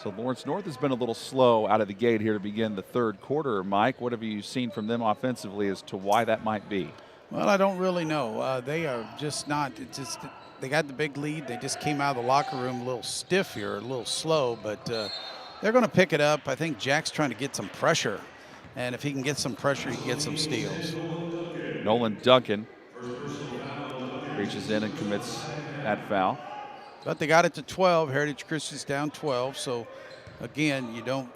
So Lawrence North has been a little slow out of the gate here to begin the third quarter. Mike, what have you seen from them offensively as to why that might be? Well, I don't really know. They are just not. It's just they got the big lead. They just came out of the locker room a little stiff here, a little slow, but they're going to pick it up. I think Jack's trying to get some pressure, and if he can get some pressure, he can get some steals. Nolan Duncan reaches in and commits that foul. But they got it to 12. Heritage Christian's down 12. So, again, you don't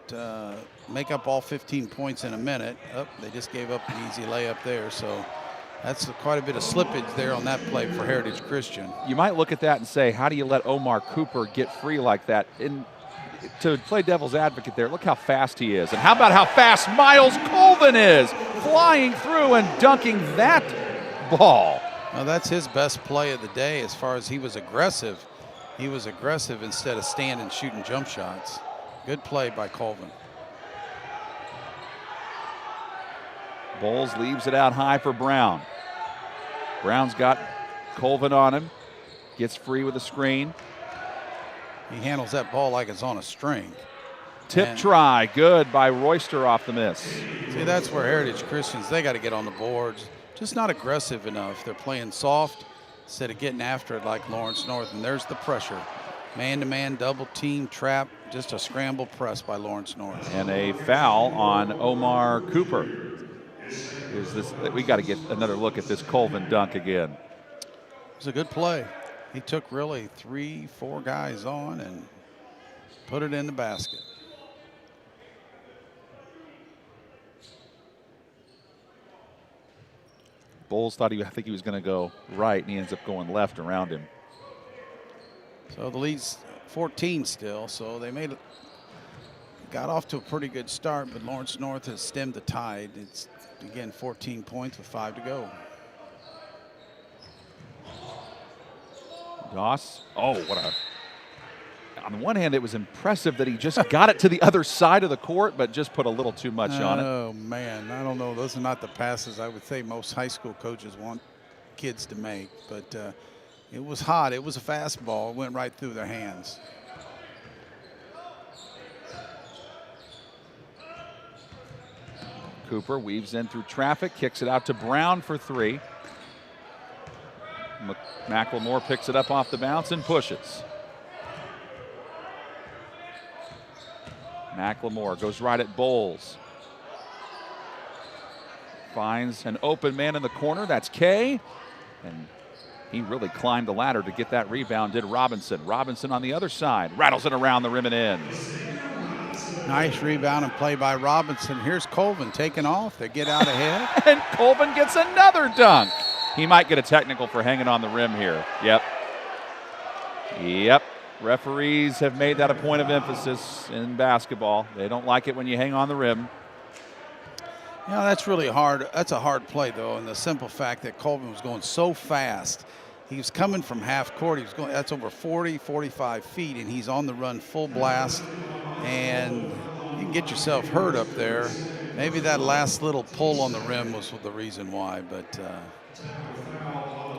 make up all 15 points in a minute. Oh, they just gave up an easy layup there. So that's quite a bit of slippage there on that play for Heritage Christian. You might look at that and say, how do you let Omar Cooper get free like that? To play devil's advocate there, look how fast he is. And how about how fast Miles Colvin is, flying through and dunking that ball. Well, that's his best play of the day as far as he was aggressive. He was aggressive instead of standing shooting jump shots. Good play by Colvin. Bowles leaves it out high for Brown. Brown's got Colvin on him. Gets free with a screen. He handles that ball like it's on a string. Tip try, good by Royster off the miss. See, that's where Heritage Christians, they got to get on the boards. Just not aggressive enough. They're playing soft instead of getting after it like Lawrence North. And there's the pressure. Man-to-man, double team, trap, just a scramble press by Lawrence North. And a foul on Omar Cooper. We got to get another look at this Colvin dunk again. It was a good play. He took really 3-4 guys on and put it in the basket. Bowles thought I think he was going to go right, and he ends up going left around him. So the lead's 14 still, so they got off to a pretty good start, but Lawrence North has stemmed the tide. It's, again, 14 points with 5 to go. Doss, on the one hand, it was impressive that he just got it to the other side of the court, but just put a little too much on it. Oh, man, I don't know. Those are not the passes I would say most high school coaches want kids to make, but it was hot. It was a fastball. It went right through their hands. Cooper weaves in through traffic, kicks it out to Brown for 3. McLemore picks it up off the bounce and pushes. McLemore goes right at Bowles. Finds an open man in the corner. That's Kay. And he really climbed the ladder to get that rebound, did Robinson. Robinson on the other side. Rattles it around the rim and in. Nice rebound and play by Robinson. Here's Colvin taking off. They get out ahead. And Colvin gets another dunk. He might get a technical for hanging on the rim here. Yep. Referees have made that a point of emphasis in basketball. They don't like it when you hang on the rim. You know, that's really hard. That's a hard play, though, and the simple fact that Colvin was going so fast. He was coming from half court. He was going, that's over 40, 45 feet, and he's on the run full blast. And you can get yourself hurt up there. Maybe that last little pull on the rim was the reason why, but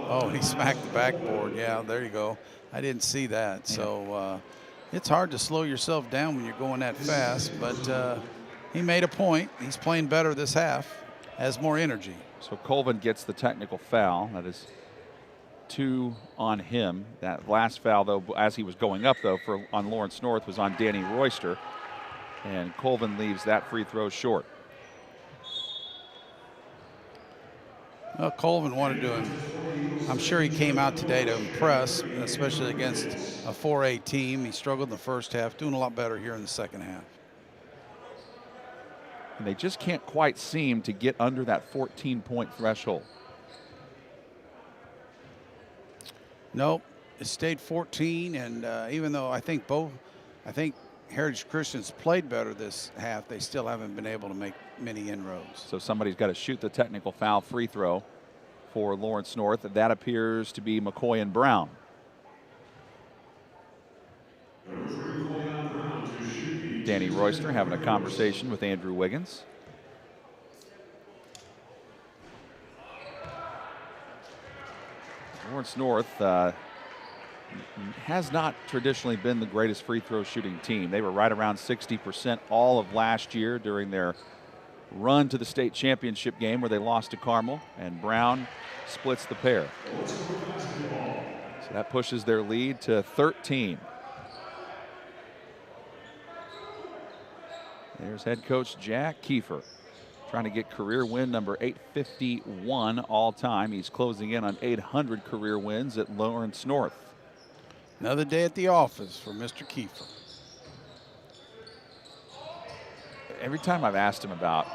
oh, he smacked the backboard. Yeah, there you go. I didn't see that. So it's hard to slow yourself down when you're going that fast, but he made a point. He's playing better this half, has more energy. So Colvin gets the technical foul. That is 2 on him. That last foul, though, as he was going up, though, on Lawrence North was on Danny Royster. And Colvin leaves that free throw short. Well, Colvin wanted to, I'm sure he came out today to impress, especially against a 4A team. He struggled in the first half, doing a lot better here in the second half. And they just can't quite seem to get under that 14-point threshold. Nope, it stayed 14, and even though I think Heritage Christian's played better this half, they still haven't been able to make many inroads. So somebody's got to shoot the technical foul free throw for Lawrence North. That appears to be McCoy and Brown. Danny Royster having a conversation with Andrew Wiggins. Lawrence North has not traditionally been the greatest free throw shooting team. They were right around 60% all of last year during their run to the state championship game where they lost to Carmel, and Brown splits the pair. So that pushes their lead to 13. There's head coach Jack Kiefer trying to get career win number 851 all time. He's closing in on 800 career wins at Lawrence North. Another day at the office for Mr. Kiefer. Every time I've asked him about,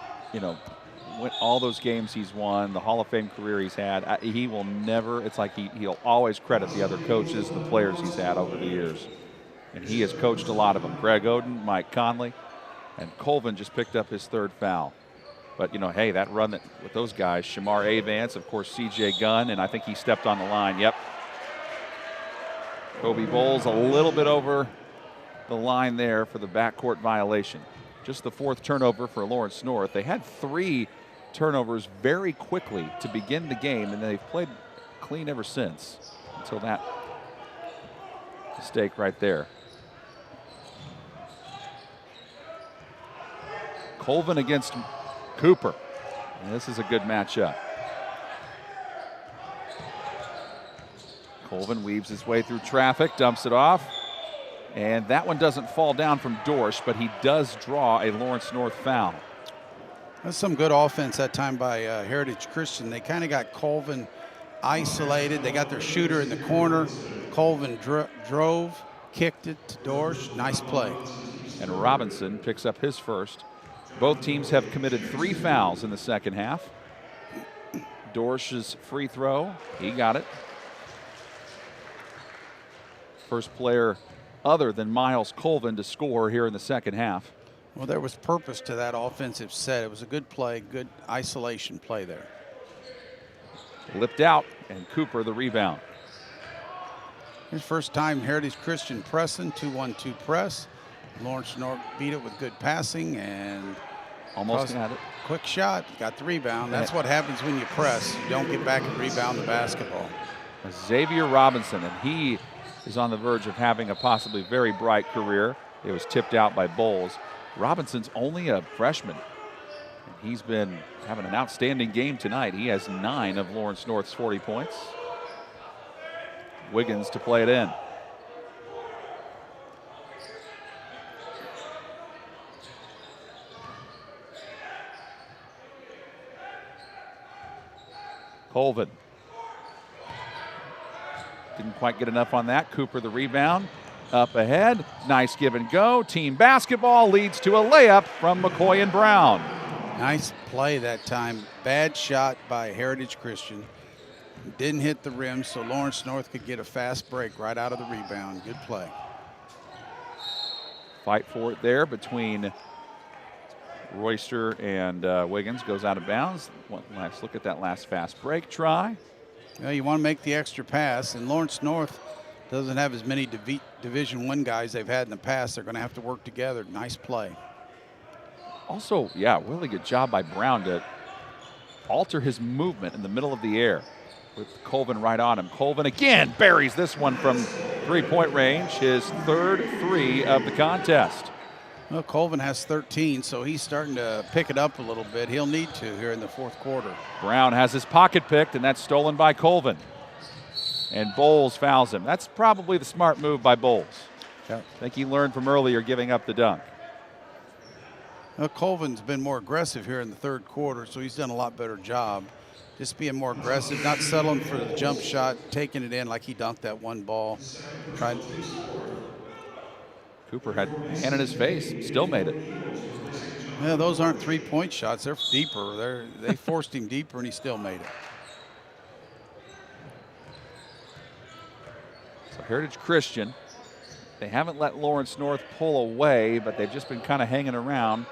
all those games he's won, the Hall of Fame career he's had, he will never, it's like he'll always credit the other coaches and the players he's had over the years. And he has coached a lot of them. Greg Oden, Mike Conley, and Colvin just picked up his 3rd foul. But, hey, that run with those guys, Shamar Avance, of course, C.J. Gunn, and I think he stepped on the line. Yep. Kobe Bowles a little bit over the line there for the backcourt violation. Just the 4th turnover for Lawrence North. They had 3 turnovers very quickly to begin the game, and they've played clean ever since until that mistake right there. Colvin against Cooper. And this is a good matchup. Colvin weaves his way through traffic, dumps it off. And that one doesn't fall down from Dorsch, but he does draw a Lawrence North foul. That's some good offense that time by Heritage Christian. They kind of got Colvin isolated. They got their shooter in the corner. Colvin drove, kicked it to Dorsch. Nice play. And Robinson picks up his first. Both teams have committed 3 fouls in the second half. Dorsch's free throw, he got it. First player other than Miles Colvin to score here in the second half. Well, there was purpose to that offensive set. It was a good play, good isolation play there. Lipped out, and Cooper the rebound. His first time Heritage Christian pressing, 2-1-2 press. Lawrence North beat it with good passing and almost had it. Quick shot, got the rebound. That's what happens when you press. You don't get back and rebound the basketball. Xavier Robinson, and he is on the verge of having a possibly very bright career. It was tipped out by Bowles. Robinson's only a freshman. And he's been having an outstanding game tonight. He has 9 of Lawrence North's 40 points. Wiggins to play it in. Colvin. Didn't quite get enough on that. Cooper the rebound. Up ahead. Nice give and go. Team basketball leads to a layup from McCoy and Brown. Nice play that time. Bad shot by Heritage Christian. Didn't hit the rim, so Lawrence North could get a fast break right out of the rebound. Good play. Fight for it there between Royster and Wiggins. Goes out of bounds. Let's look at that last fast break try. Well, you want to make the extra pass, and Lawrence North doesn't have as many Division I guys they've had in the past. They're going to have to work together. Nice play. Also, yeah, really good job by Brown to alter his movement in the middle of the air with Colvin right on him. Colvin again buries this one from three-point range, his 3rd 3 of the contest. Well, Colvin has 13, so he's starting to pick it up a little bit. He'll need to here in the 4th quarter. Brown has his pocket picked, and that's stolen by Colvin. And Bowles fouls him. That's probably the smart move by Bowles. Yep. I think he learned from earlier giving up the dunk. Well, Colvin's been more aggressive here in the 3rd quarter, so he's done a lot better job. Just being more aggressive, not settling for the jump shot, taking it in like he dunked that one ball. Cooper had hand in his face, still made it. Yeah, those aren't 3-point shots. They're deeper. They forced him deeper, and he still made it. So Heritage Christian, They haven't let Lawrence North pull away, but they've just been kind of hanging around.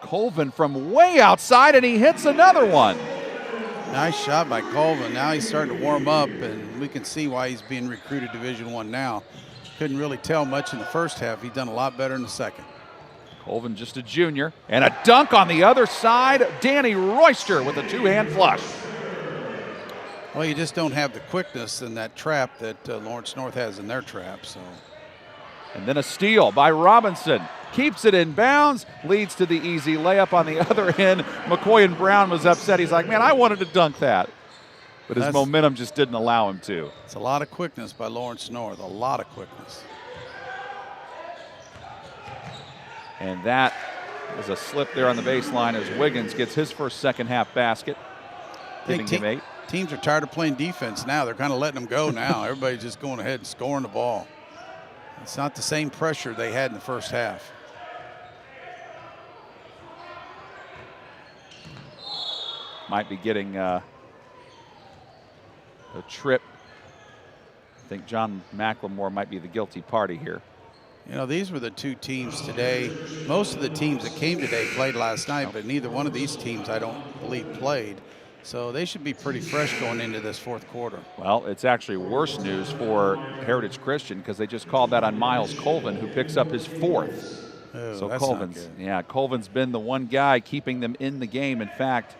Colvin from way outside, and he hits another one. Nice shot by Colvin. Now he's starting to warm up, and we can see why he's being recruited Division I now. Couldn't really tell much in the first half. He's done a lot better in the second. Colvin just a junior, and a dunk on the other side. Danny Royster with a two-hand flush. Well, you just don't have the quickness in that trap that Lawrence North has in their trap. So. And then a steal by Robinson. Keeps it in bounds, leads to the easy layup on the other end. McCoy and Brown was upset. He's like, man, I wanted to dunk that. But his momentum just didn't allow him to. It's a lot of quickness by Lawrence North, a lot of quickness. And that is a slip there on the baseline as Wiggins gets his first second half basket, giving him 8. Teams are tired of playing defense now. They're kind of letting them go now. Everybody's just going ahead and scoring the ball. It's not the same pressure they had in the first half. Might be getting a trip. I think John McLemore might be the guilty party here. You know, these were the two teams today. Most of the teams that came today played last night, but neither one of these teams, I don't believe, played. So they should be pretty fresh going into this fourth quarter. Well, it's actually worse news for Heritage Christian because they just called that on Miles Colvin, who picks up his 4th. Oh, so Colvin's, Colvin's been the one guy keeping them in the game. In fact,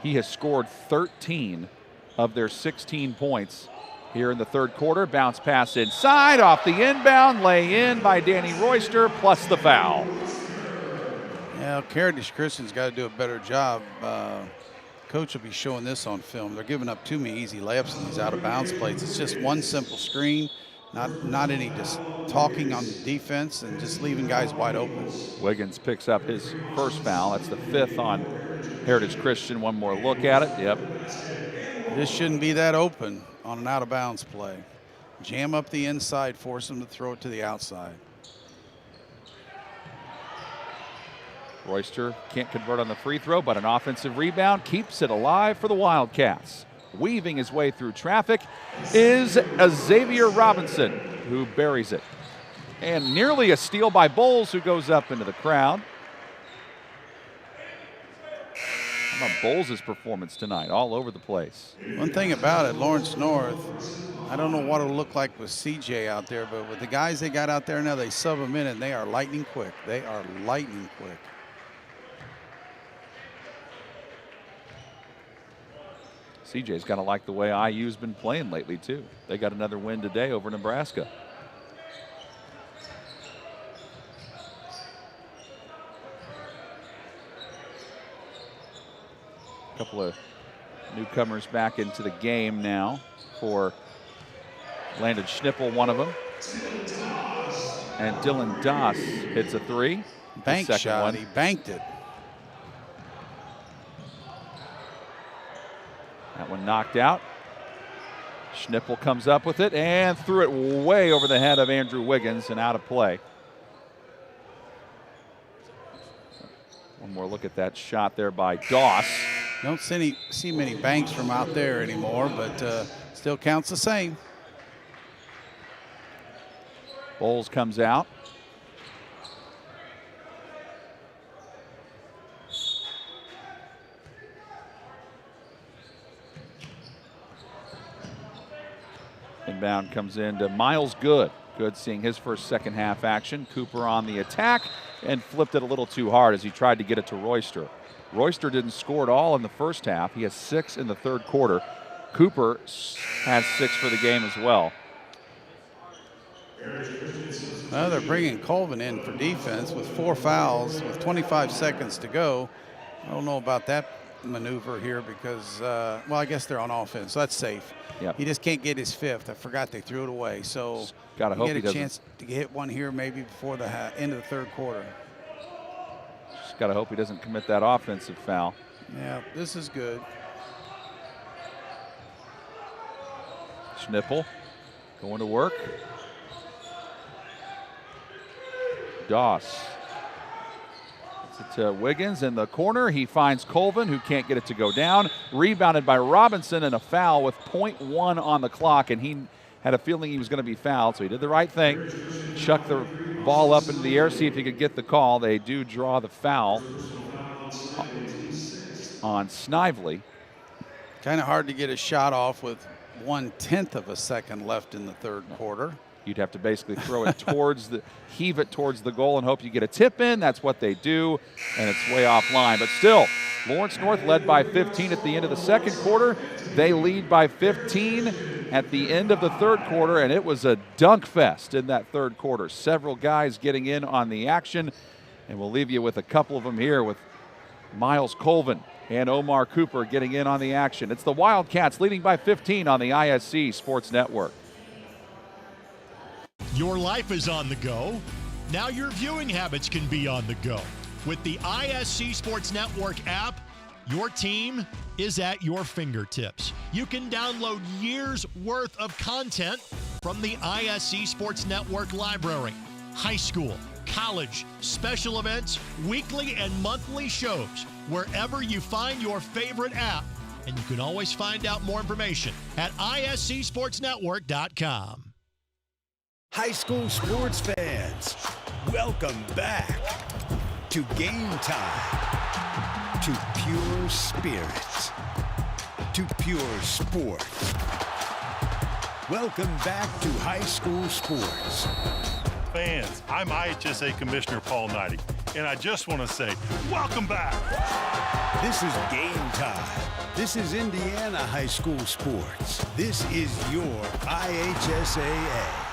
he has scored 13 of their 16 points here in the third quarter. Bounce pass inside, off the inbound, lay in by Danny Royster, plus the foul. Yeah, Heritage Christian's got to do a better job. Coach will be showing this on film. They're giving up too many easy layups in these out-of-bounds plays. It's just one simple screen, not any just talking on the defense and just leaving guys wide open. Wiggins picks up his first foul. That's the 5th on Heritage Christian. One more look at it. Yep. This shouldn't be that open on an out-of-bounds play. Jam up the inside, force them to throw it to the outside. Royster can't convert on the free throw, but an offensive rebound keeps it alive for the Wildcats. Weaving his way through traffic is Xavier Robinson, who buries it. And nearly a steal by Bowles, who goes up into the crowd. How about Bowles' performance tonight? All over the place. One thing about it, Lawrence North, I don't know what it'll look like with CJ out there, but with the guys they got out there now, they sub them in, and they are lightning quick. They are lightning quick. CJ's got to like the way IU's been playing lately, too. They got another win today over Nebraska. A couple of newcomers back into the game now for Landon Schnippel, one of them. And Dylan Doss hits a 3. Bank shot, he banked it. That one knocked out. Schnippel comes up with it and threw it way over the head of Andrew Wiggins and out of play. One more look at that shot there by Doss. Don't see many banks from out there anymore, but still counts the same. Bowles comes out. Inbound comes in to Miles Good. Good seeing his first second half action. Cooper on the attack and flipped it a little too hard as he tried to get it to Royster. Royster didn't score at all in the first half. He has 6 in the third quarter. Cooper has 6 for the game as well. Well, they're bringing Colvin in for defense with 4 fouls with 25 seconds to go. I don't know about that maneuver here because, well, I guess they're on offense, so that's safe. Yep. He just can't get his 5th. I forgot they threw it away. So gotta hope he get a chance to hit one here maybe before the end of the third quarter. Just got to hope he doesn't commit that offensive foul. Yeah, this is good. Schnippel going to work. Doss. It's to Wiggins in the corner. He finds Colvin, who can't get it to go down. Rebounded by Robinson, and a foul with .1 on the clock, and he had a feeling he was going to be fouled, so he did the right thing. Chucked the ball up into the air, see if he could get the call. They do draw the foul on Snively. Kind of hard to get a shot off with 1/10 of a second left in the third quarter. You'd have to basically throw it heave it towards the goal and hope you get a tip in. That's what they do, and it's way offline. But still, Lawrence North led by 15 at the end of the second quarter. They lead by 15 at the end of the third quarter, and it was a dunk fest in that third quarter. Several guys getting in on the action, and we'll leave you with a couple of them here with Miles Colvin and Omar Cooper getting in on the action. It's the Wildcats leading by 15 on the ISC Sports Network. Your life is on the go. Now your viewing habits can be on the go. With the ISC Sports Network app, your team is at your fingertips. You can download years' worth of content from the ISC Sports Network library. High school, college, special events, weekly and monthly shows, wherever you find your favorite app. And you can always find out more information at iscsportsnetwork.com. High school sports fans, welcome back to Game Time, to pure spirits, to pure sports. Welcome back to high school sports. Fans, I'm IHSA Commissioner Paul Knighty, and I just want to say, welcome back. This is Game Time. This is Indiana high school sports. This is your IHSAA.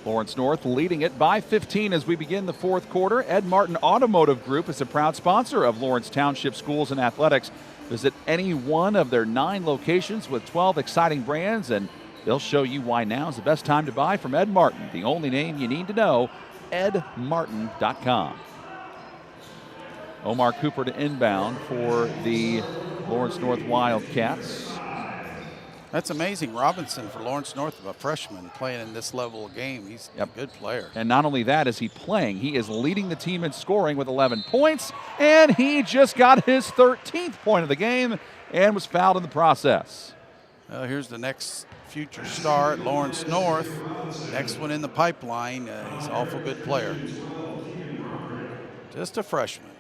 Lawrence North leading it by 15 as we begin the fourth quarter. Ed Martin Automotive Group is a proud sponsor of Lawrence Township Schools and Athletics. Visit any one of their 9 locations with 12 exciting brands, and they'll show you why now is the best time to buy from Ed Martin. The only name you need to know, edmartin.com. Omar Cooper to inbound for the Lawrence North Wildcats. That's amazing. Robinson for Lawrence North, a freshman playing in this level of game. He's a good player. And not only that is he playing, he is leading the team in scoring with 11 points, and he just got his 13th point of the game and was fouled in the process. Well, here's the next future star at Lawrence North. Next one in the pipeline. He's an awful good player. Just a freshman.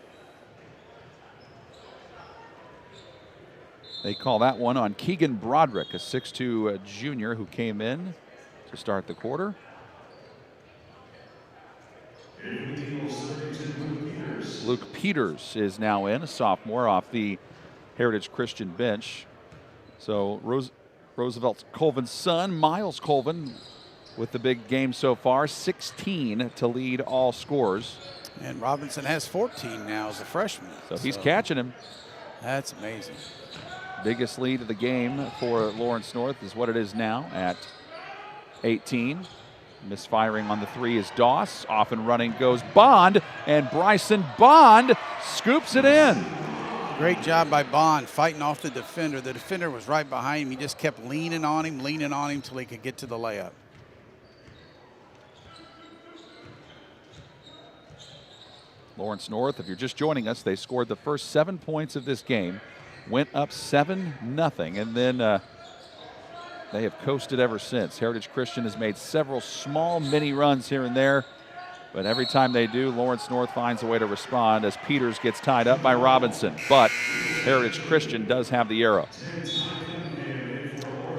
They call that one on Keegan Broderick, a 6'2" junior who came in to start the quarter. Luke Peters is now in, a sophomore off the Heritage Christian bench. So Roosevelt Colvin's son, Miles Colvin, with the big game so far, 16 to lead all scorers. And Robinson has 14 now as a freshman. So he's catching him. That's amazing. Biggest lead of the game for Lawrence North is what it is now at 18. Misfiring on the 3 is Doss. Off and running goes Bond, and Bryson Bond scoops it in. Great job by Bond fighting off the defender. The defender was right behind him. He just kept leaning on him till he could get to the layup. Lawrence North, if you're just joining us, they scored the first 7 points of this game. Went up 7-0, and then they have coasted ever since. Heritage Christian has made several small mini runs here and there, but every time they do, Lawrence North finds a way to respond as Peters gets tied up by Robinson. But Heritage Christian does have the arrow.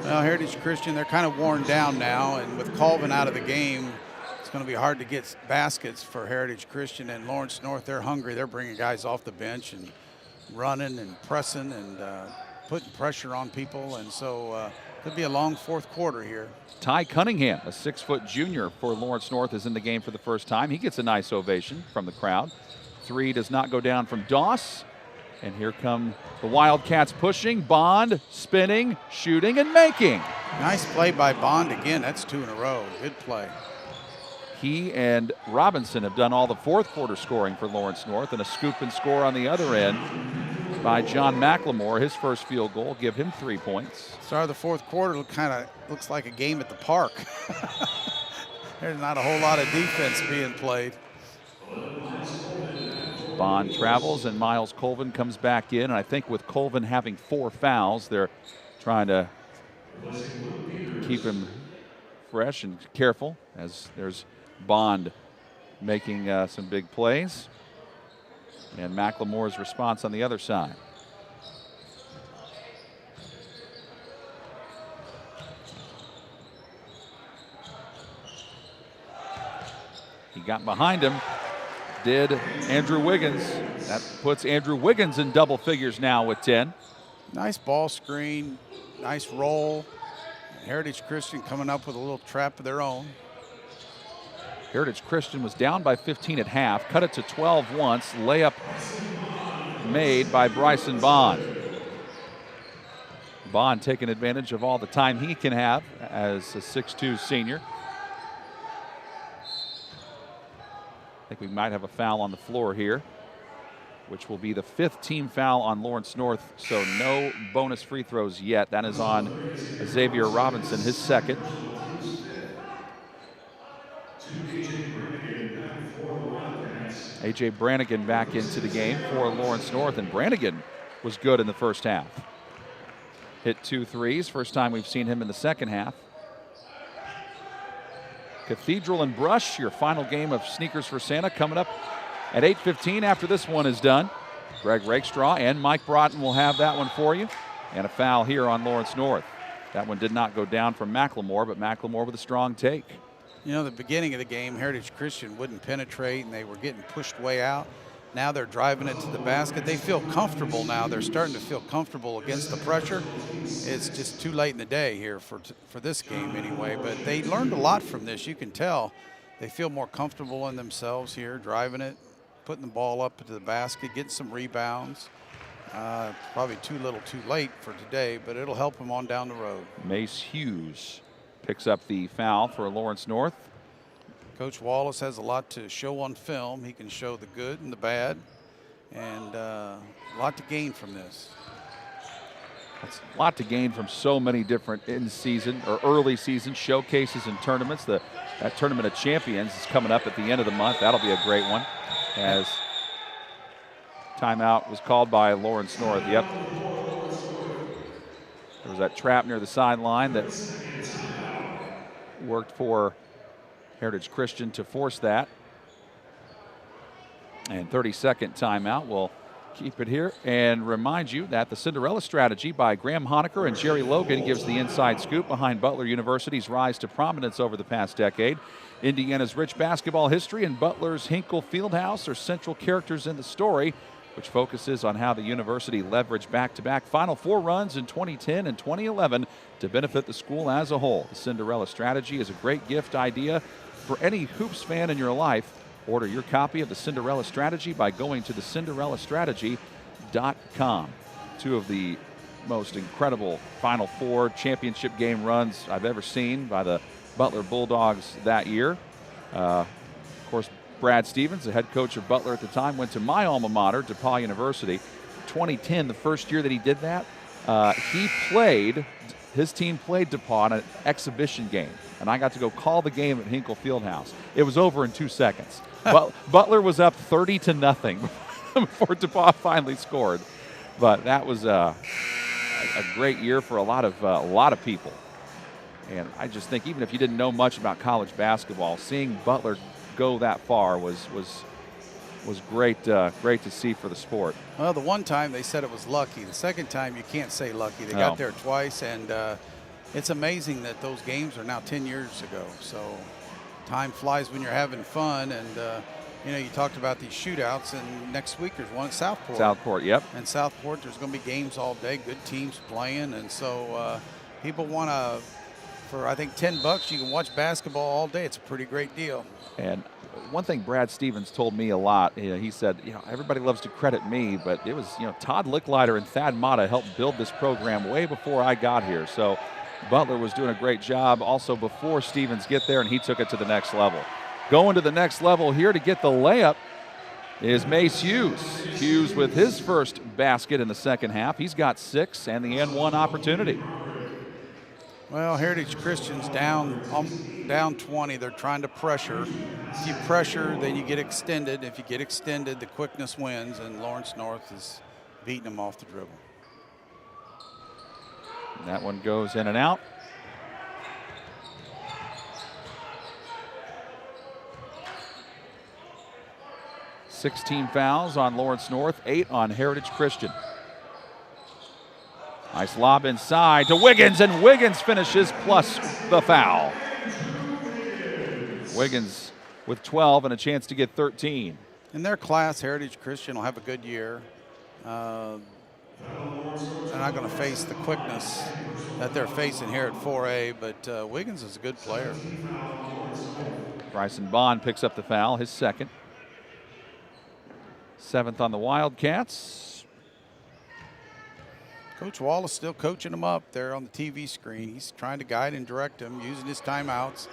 Well, Heritage Christian, they're kind of worn down now, and with Colvin out of the game, it's going to be hard to get baskets for Heritage Christian. And Lawrence North, they're hungry. They're bringing guys off the bench and running and pressing and putting pressure on people, and so could be a long fourth quarter here. Ty Cunningham, a 6' junior for Lawrence North, is in the game for the first time. He gets a nice ovation from the crowd. 3 does not go down from Doss, and here come the Wildcats pushing. Bond spinning, shooting, and making. Nice play by Bond again. That's 2 in a row. Good play. He and Robinson have done all the fourth quarter scoring for Lawrence North, and a scoop and score on the other end by John McLemore. His first field goal give him 3 points. Start of the fourth quarter kind of looks like a game at the park. There's not a whole lot of defense being played. Bond travels and Miles Colvin comes back in, and I think with Colvin having 4 fouls, they're trying to keep him fresh and careful as there's Bond making some big plays. And McLemore's response on the other side. He got behind him, did Andrew Wiggins. That puts Andrew Wiggins in double figures now with 10. Nice ball screen, nice roll. Heritage Christian coming up with a little trap of their own. Heritage Christian was down by 15 at half, cut it to 12 once, layup made by Bryson Bond. Bond taking advantage of all the time he can have as a 6'2 senior. I think we might have a foul on the floor here, which will be the 5th team foul on Lawrence North, so no bonus free throws yet. That is on Xavier Robinson, his 2nd. A.J. Brannigan back into the game for Lawrence North, and Brannigan was good in the first half. Hit 2 threes, first time we've seen him in the second half. Cathedral and Brush, your final game of Sneakers for Santa, coming up at 8:15 after this one is done. Greg Rakestraw and Mike Broughton will have that one for you. And a foul here on Lawrence North. That one did not go down from McLemore, but McLemore with a strong take. You know, the beginning of the game, Heritage Christian wouldn't penetrate and they were getting pushed way out. Now they're driving it to the basket. They feel comfortable now. They're starting to feel comfortable against the pressure. It's just too late in the day here for this game anyway. But they learned a lot from this. You can tell they feel more comfortable in themselves here, driving it, putting the ball up to the basket, getting some rebounds. Probably too little too late for today, but it'll help them on down the road. Mace Hughes picks up the foul for Lawrence North. Coach Wallace has a lot to show on film. He can show the good and the bad, and a lot to gain from this. That's a lot to gain from so many different in-season or early season showcases and tournaments. That Tournament of Champions is coming up at the end of the month. That'll be a great one. As timeout was called by Lawrence North. Yep. There was that trap near the sideline that worked for Heritage Christian to force that. And 30-second timeout. We'll keep it here and remind you that the Cinderella Strategy by Graham Honecker and Jerry Logan gives the inside scoop behind Butler University's rise to prominence over the past decade. Indiana's rich basketball history and Butler's Hinkle Fieldhouse are central characters in the story, which focuses on how the university leveraged back-to-back Final Four runs in 2010 and 2011 to benefit the school as a whole. The Cinderella Strategy is a great gift idea for any hoops fan in your life. Order your copy of the Cinderella Strategy by going to thecinderellastrategy.com. Two of the most incredible Final Four championship game runs I've ever seen by the Butler Bulldogs that year. Of course, Brad Stevens, the head coach of Butler at the time, went to my alma mater, DePaul University. 2010, the first year that he did that, his team played DePaul in an exhibition game, and I got to go call the game at Hinkle Fieldhouse. It was over in 2 seconds. Butler was up 30-0 before DePaul finally scored. But that was a great year for a lot of people. And I just think even if you didn't know much about college basketball, seeing Butler go that far was great to see for the sport. Well, the one time they said it was lucky. The second time you can't say lucky. They got there twice, and it's amazing that those games are now 10 years ago. So time flies when you're having fun, and you talked about these shootouts, and next week there's one at Southport. Southport, yep. And Southport, there's going to be games all day, good teams playing, and so people want to, for I think $10, you can watch basketball all day. It's a pretty great deal. And one thing Brad Stevens told me a lot, he said, everybody loves to credit me, but it was, Todd Licklider and Thad Mata helped build this program way before I got here. So Butler was doing a great job also before Stevens get there, and he took it to the next level. Going to the next level here to get the layup is Mace Hughes. Hughes with his first basket in the second half. He's got 6 and the N1 opportunity. Well, Heritage Christian's down 20. They're trying to pressure. If you pressure, then you get extended. If you get extended, the quickness wins, and Lawrence North is beating them off the dribble. That one goes in and out. 16 fouls on Lawrence North, 8 on Heritage Christian. Nice lob inside to Wiggins, and Wiggins finishes plus the foul. Wiggins with 12 and a chance to get 13. In their class, Heritage Christian will have a good year. They're not going to face the quickness that they're facing here at 4A, but Wiggins is a good player. Bryson Bond picks up the foul, his second. 7th on the Wildcats. Coach Wall is still coaching him up there on the TV screen. He's trying to guide and direct him, using his timeouts,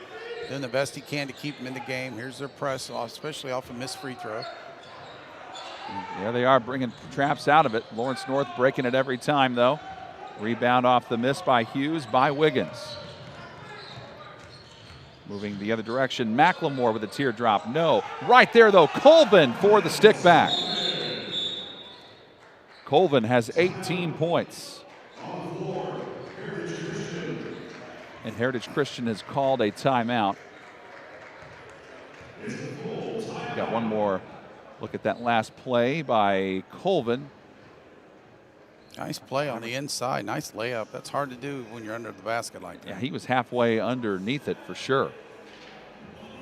doing the best he can to keep him in the game. Here's their press, especially off a missed free throw. There they are, bringing traps out of it. Lawrence North breaking it every time, though. Rebound off the miss by Hughes, by Wiggins. Moving the other direction, McLemore with a teardrop. No. Right there, though, Colvin for the stick back. Colvin has 18 points. And Heritage Christian has called a timeout. Got one more look at that last play by Colvin. Nice play on the inside. Nice layup. That's hard to do when you're under the basket like that. Yeah, he was halfway underneath it for sure.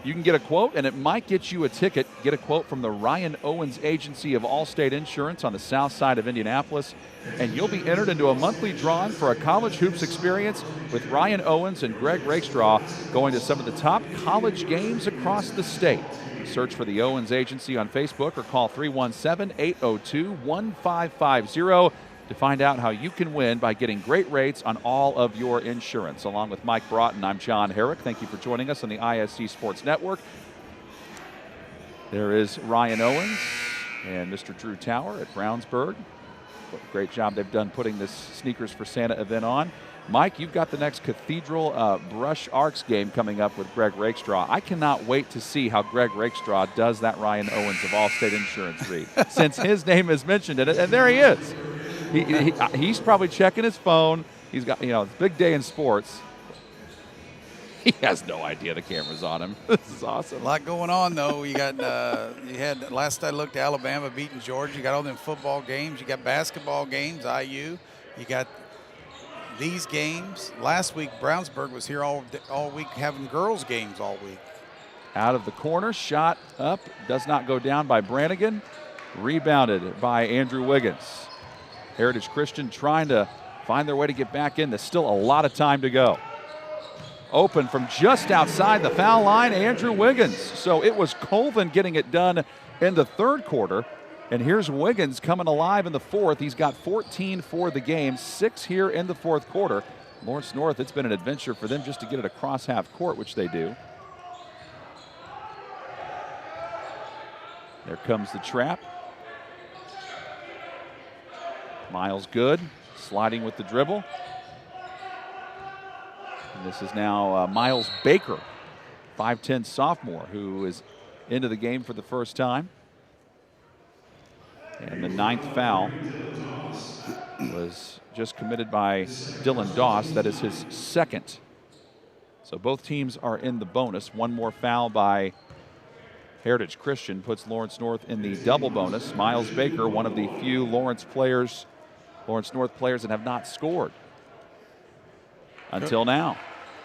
You can get a quote, and it might get you a ticket. Get a quote from the Ryan Owens Agency of Allstate Insurance on the south side of Indianapolis, and you'll be entered into a monthly drawing for a college hoops experience with Ryan Owens and Greg Rakestraw going to some of the top college games across the state. Search for the Owens Agency on Facebook or call 317-802-1550 to find out how you can win by getting great rates on all of your insurance. Along with Mike Broughton, I'm John Herrick. Thank you for joining us on the ISC Sports Network. There is Ryan Owens and Mr. Drew Tower at Brownsburg. What a great job they've done putting this Sneakers for Santa event on. Mike, you've got the next Cathedral Brush Arcs game coming up with Greg Rakestraw. I cannot wait to see how Greg Rakestraw does that Ryan Owens of Allstate Insurance read, since his name is mentioned in it, and there he is. He's probably checking his phone. He's got, it's a big day in sports. He has no idea the camera's on him. This is awesome. A lot going on, though. You got, you had, last I looked, Alabama beating Georgia. You got all them football games. You got basketball games, IU. You got these games. Last week, Brownsburg was here all week having girls' games all week. Out of the corner, shot up, does not go down by Brannigan. Rebounded by Andrew Wiggins. Heritage Christian trying to find their way to get back in. There's still a lot of time to go. Open from just outside the foul line, Andrew Wiggins. So it was Colvin getting it done in the third quarter. And here's Wiggins coming alive in the fourth. He's got 14 for the game, 6 here in the fourth quarter. Lawrence North, it's been an adventure for them just to get it across half court, which they do. There comes the trap. Miles good, sliding with the dribble. And this is now Miles Baker, 5'10" sophomore, who is into the game for the first time. And the 9th foul was just committed by Dylan Doss. That is his second. So both teams are in the bonus. One more foul by Heritage Christian puts Lawrence North in the double bonus. Miles Baker, one of the few Lawrence North players that have not scored until now.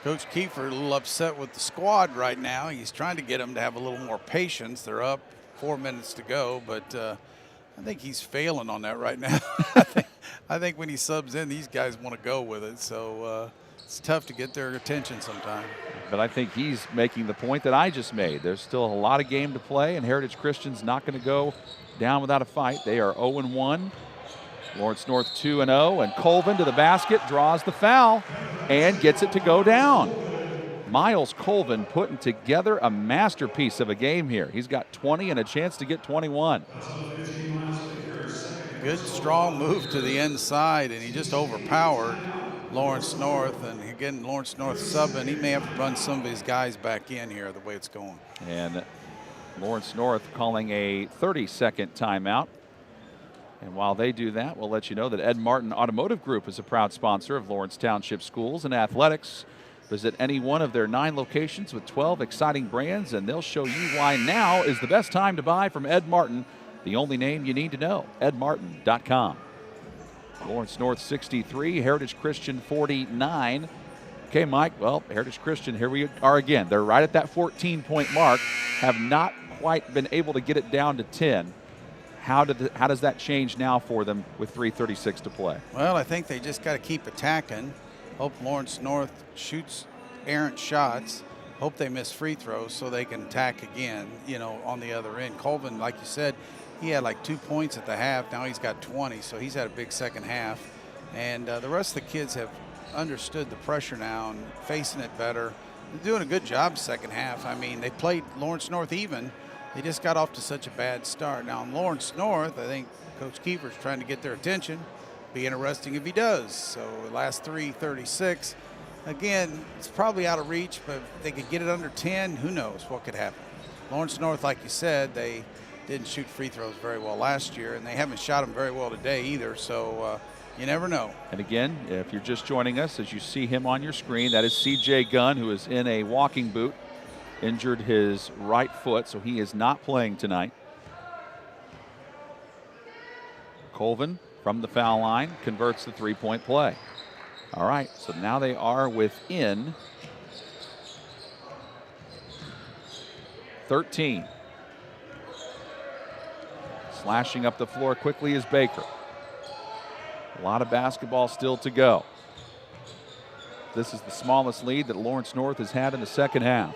Coach Kiefer a little upset with the squad right now. He's trying to get them to have a little more patience. They're up, 4 minutes to go, but I think he's failing on that right now. I think when he subs in, these guys want to go with it, so it's tough to get their attention sometimes. But I think he's making the point that I just made. There's still a lot of game to play, and Heritage Christian's not going to go down without a fight. They are 0-1. Lawrence North 2-0, and Colvin to the basket, draws the foul, and gets it to go down. Miles Colvin putting together a masterpiece of a game here. He's got 20 and a chance to get 21. Good, strong move to the inside, and he just overpowered Lawrence North. And again, Lawrence North subbing. He may have to run some of his guys back in here the way it's going. And Lawrence North calling a 30-second timeout. And while they do that, we'll let you know that Ed Martin Automotive Group is a proud sponsor of Lawrence Township Schools and Athletics. Visit any one of their 9 locations with 12 exciting brands, and they'll show you why now is the best time to buy from Ed Martin, the only name you need to know, edmartin.com. Lawrence North 63, Heritage Christian 49. Okay, Mike, well, Heritage Christian, here we are again. They're right at that 14-point mark, have not quite been able to get it down to 10. How does that change now for them with 3:36 to play? Well, I think they just got to keep attacking. Hope Lawrence North shoots errant shots. Hope they miss free throws so they can attack again, on the other end. Colvin, like you said, he had like 2 points at the half. Now he's got 20, so he's had a big second half. And the rest of the kids have understood the pressure now and facing it better. They're doing a good job second half. I mean, they played Lawrence North even. They just got off to such a bad start. Now, in Lawrence North, I think Coach Kiefer's trying to get their attention. Be interesting if he does. So, last 3:36. Again, it's probably out of reach, but if they could get it under 10, who knows what could happen. Lawrence North, like you said, they didn't shoot free throws very well last year, and they haven't shot them very well today either. So, you never know. And again, if you're just joining us, as you see him on your screen, that is C.J. Gunn, who is in a walking boot. Injured his right foot, so he is not playing tonight. Colvin from the foul line converts the 3-point play. All right, so now they are within 13. Slashing up the floor quickly is Baker. A lot of basketball still to go. This is the smallest lead that Lawrence North has had in the second half.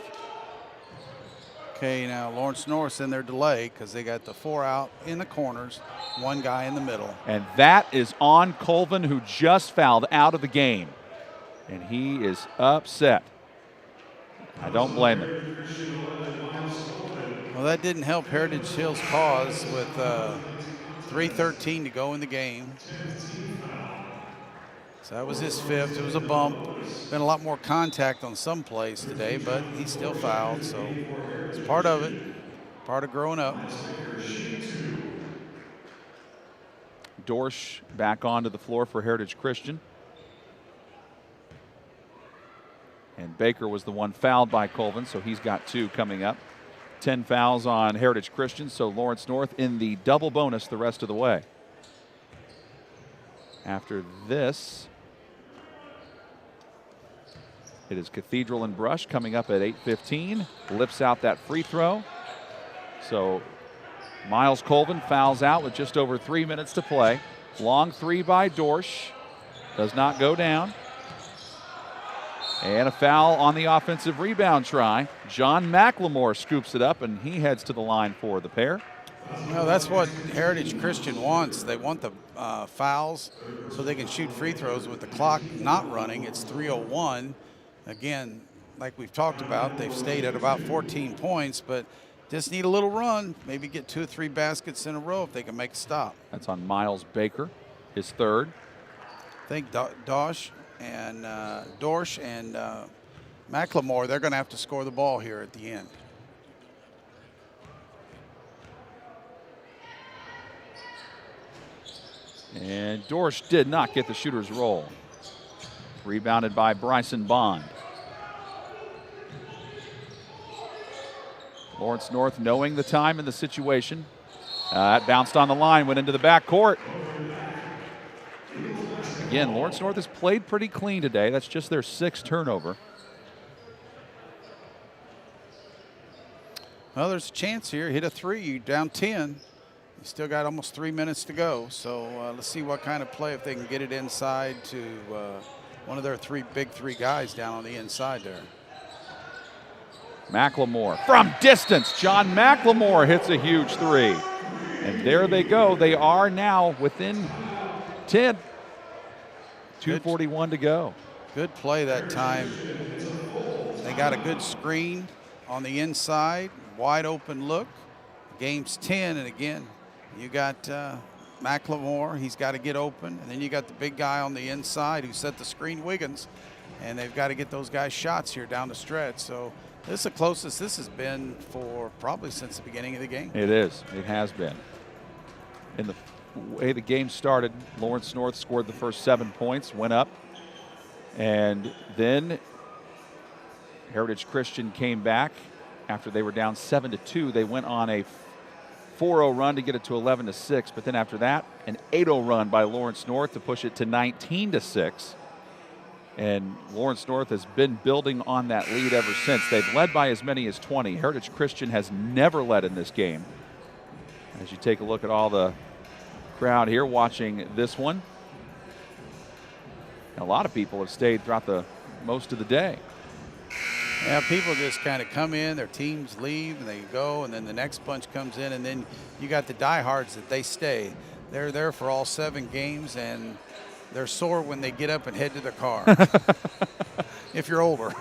Okay, now Lawrence North's in their delay because they got the 4 out in the corners, 1 guy in the middle. And that is on Colvin, who just fouled out of the game. And he is upset. I don't blame him. Well, that didn't help Heritage Hill's cause with 3:13 to go in the game. So that was his 5th. It was a bump. Been a lot more contact on some plays today, but he still fouled. So it's part of it, part of growing up. Dorsch back onto the floor for Heritage Christian. And Baker was the one fouled by Colvin, so he's got 2 coming up. 10 fouls on Heritage Christian, so Lawrence North in the double bonus the rest of the way. After this, it is Cathedral and Brush coming up at 8:15. Lifts out that free throw. So Miles Colvin fouls out with just over 3 minutes to play. Long 3 by Dorsch. Does not go down. And a foul on the offensive rebound try. John McLemore scoops it up, and he heads to the line for the pair. Well, that's what Heritage Christian wants. They want the fouls so they can shoot free throws with the clock not running. It's 3:01. Again, like we've talked about, they've stayed at about 14 points, but just need a little run. Maybe get 2 or 3 baskets in a row if they can make a stop. That's on Miles Baker, his 3rd. I think Dorsch and McLemore, they're going to have to score the ball here at the end. And Dorsch did not get the shooter's roll. Rebounded by Bryson Bond. Lawrence North knowing the time and the situation. That bounced on the line, went into the backcourt. Again, Lawrence North has played pretty clean today. That's just their 6th turnover. Well, there's a chance here. Hit a 3, you're down 10. You still got almost 3 minutes to go. So let's see what kind of play, if they can get it inside to one of their big three guys down on the inside there. McLemore from distance. John McLemore hits a huge 3. And there they go. They are now within 10. 2:41 to go. Good play that time. They got a good screen on the inside. Wide open look. Game's 10, and again, you got McLemore. He's got to get open, and then you got the big guy on the inside who set the screen, Wiggins, and they've got to get those guys shots here down the stretch. So this is the closest this has been for probably since the beginning of the game. It is. It has been. In the way the game started, Lawrence North scored the first 7 points, went up, and then Heritage Christian came back after they were down 7-2. They went on a 4-0 run to get it to 11-6, but then after that, an 8-0 run by Lawrence North to push it to 19-6. And Lawrence North has been building on that lead ever since. They've led by as many as 20. Heritage Christian has never led in this game. As you take a look at all the crowd here watching this one, a lot of people have stayed throughout the most of the day. Yeah, people just kind of come in, their teams leave, and they go, and then the next bunch comes in, and then you got the diehards that they stay. They're there for all 7 games, and they're sore when they get up and head to their car. If you're older.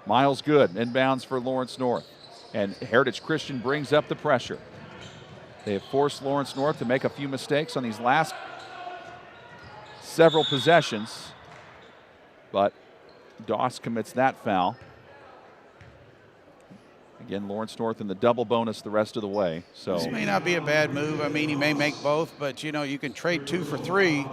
Miles Good inbounds for Lawrence North, and Heritage Christian brings up the pressure. They have forced Lawrence North to make a few mistakes on these last several possessions, but Doss commits that foul. Again, Lawrence North in the double bonus the rest of the way. So this may not be a bad move. I mean, he may make both, but you know, you can trade 2 for 3. You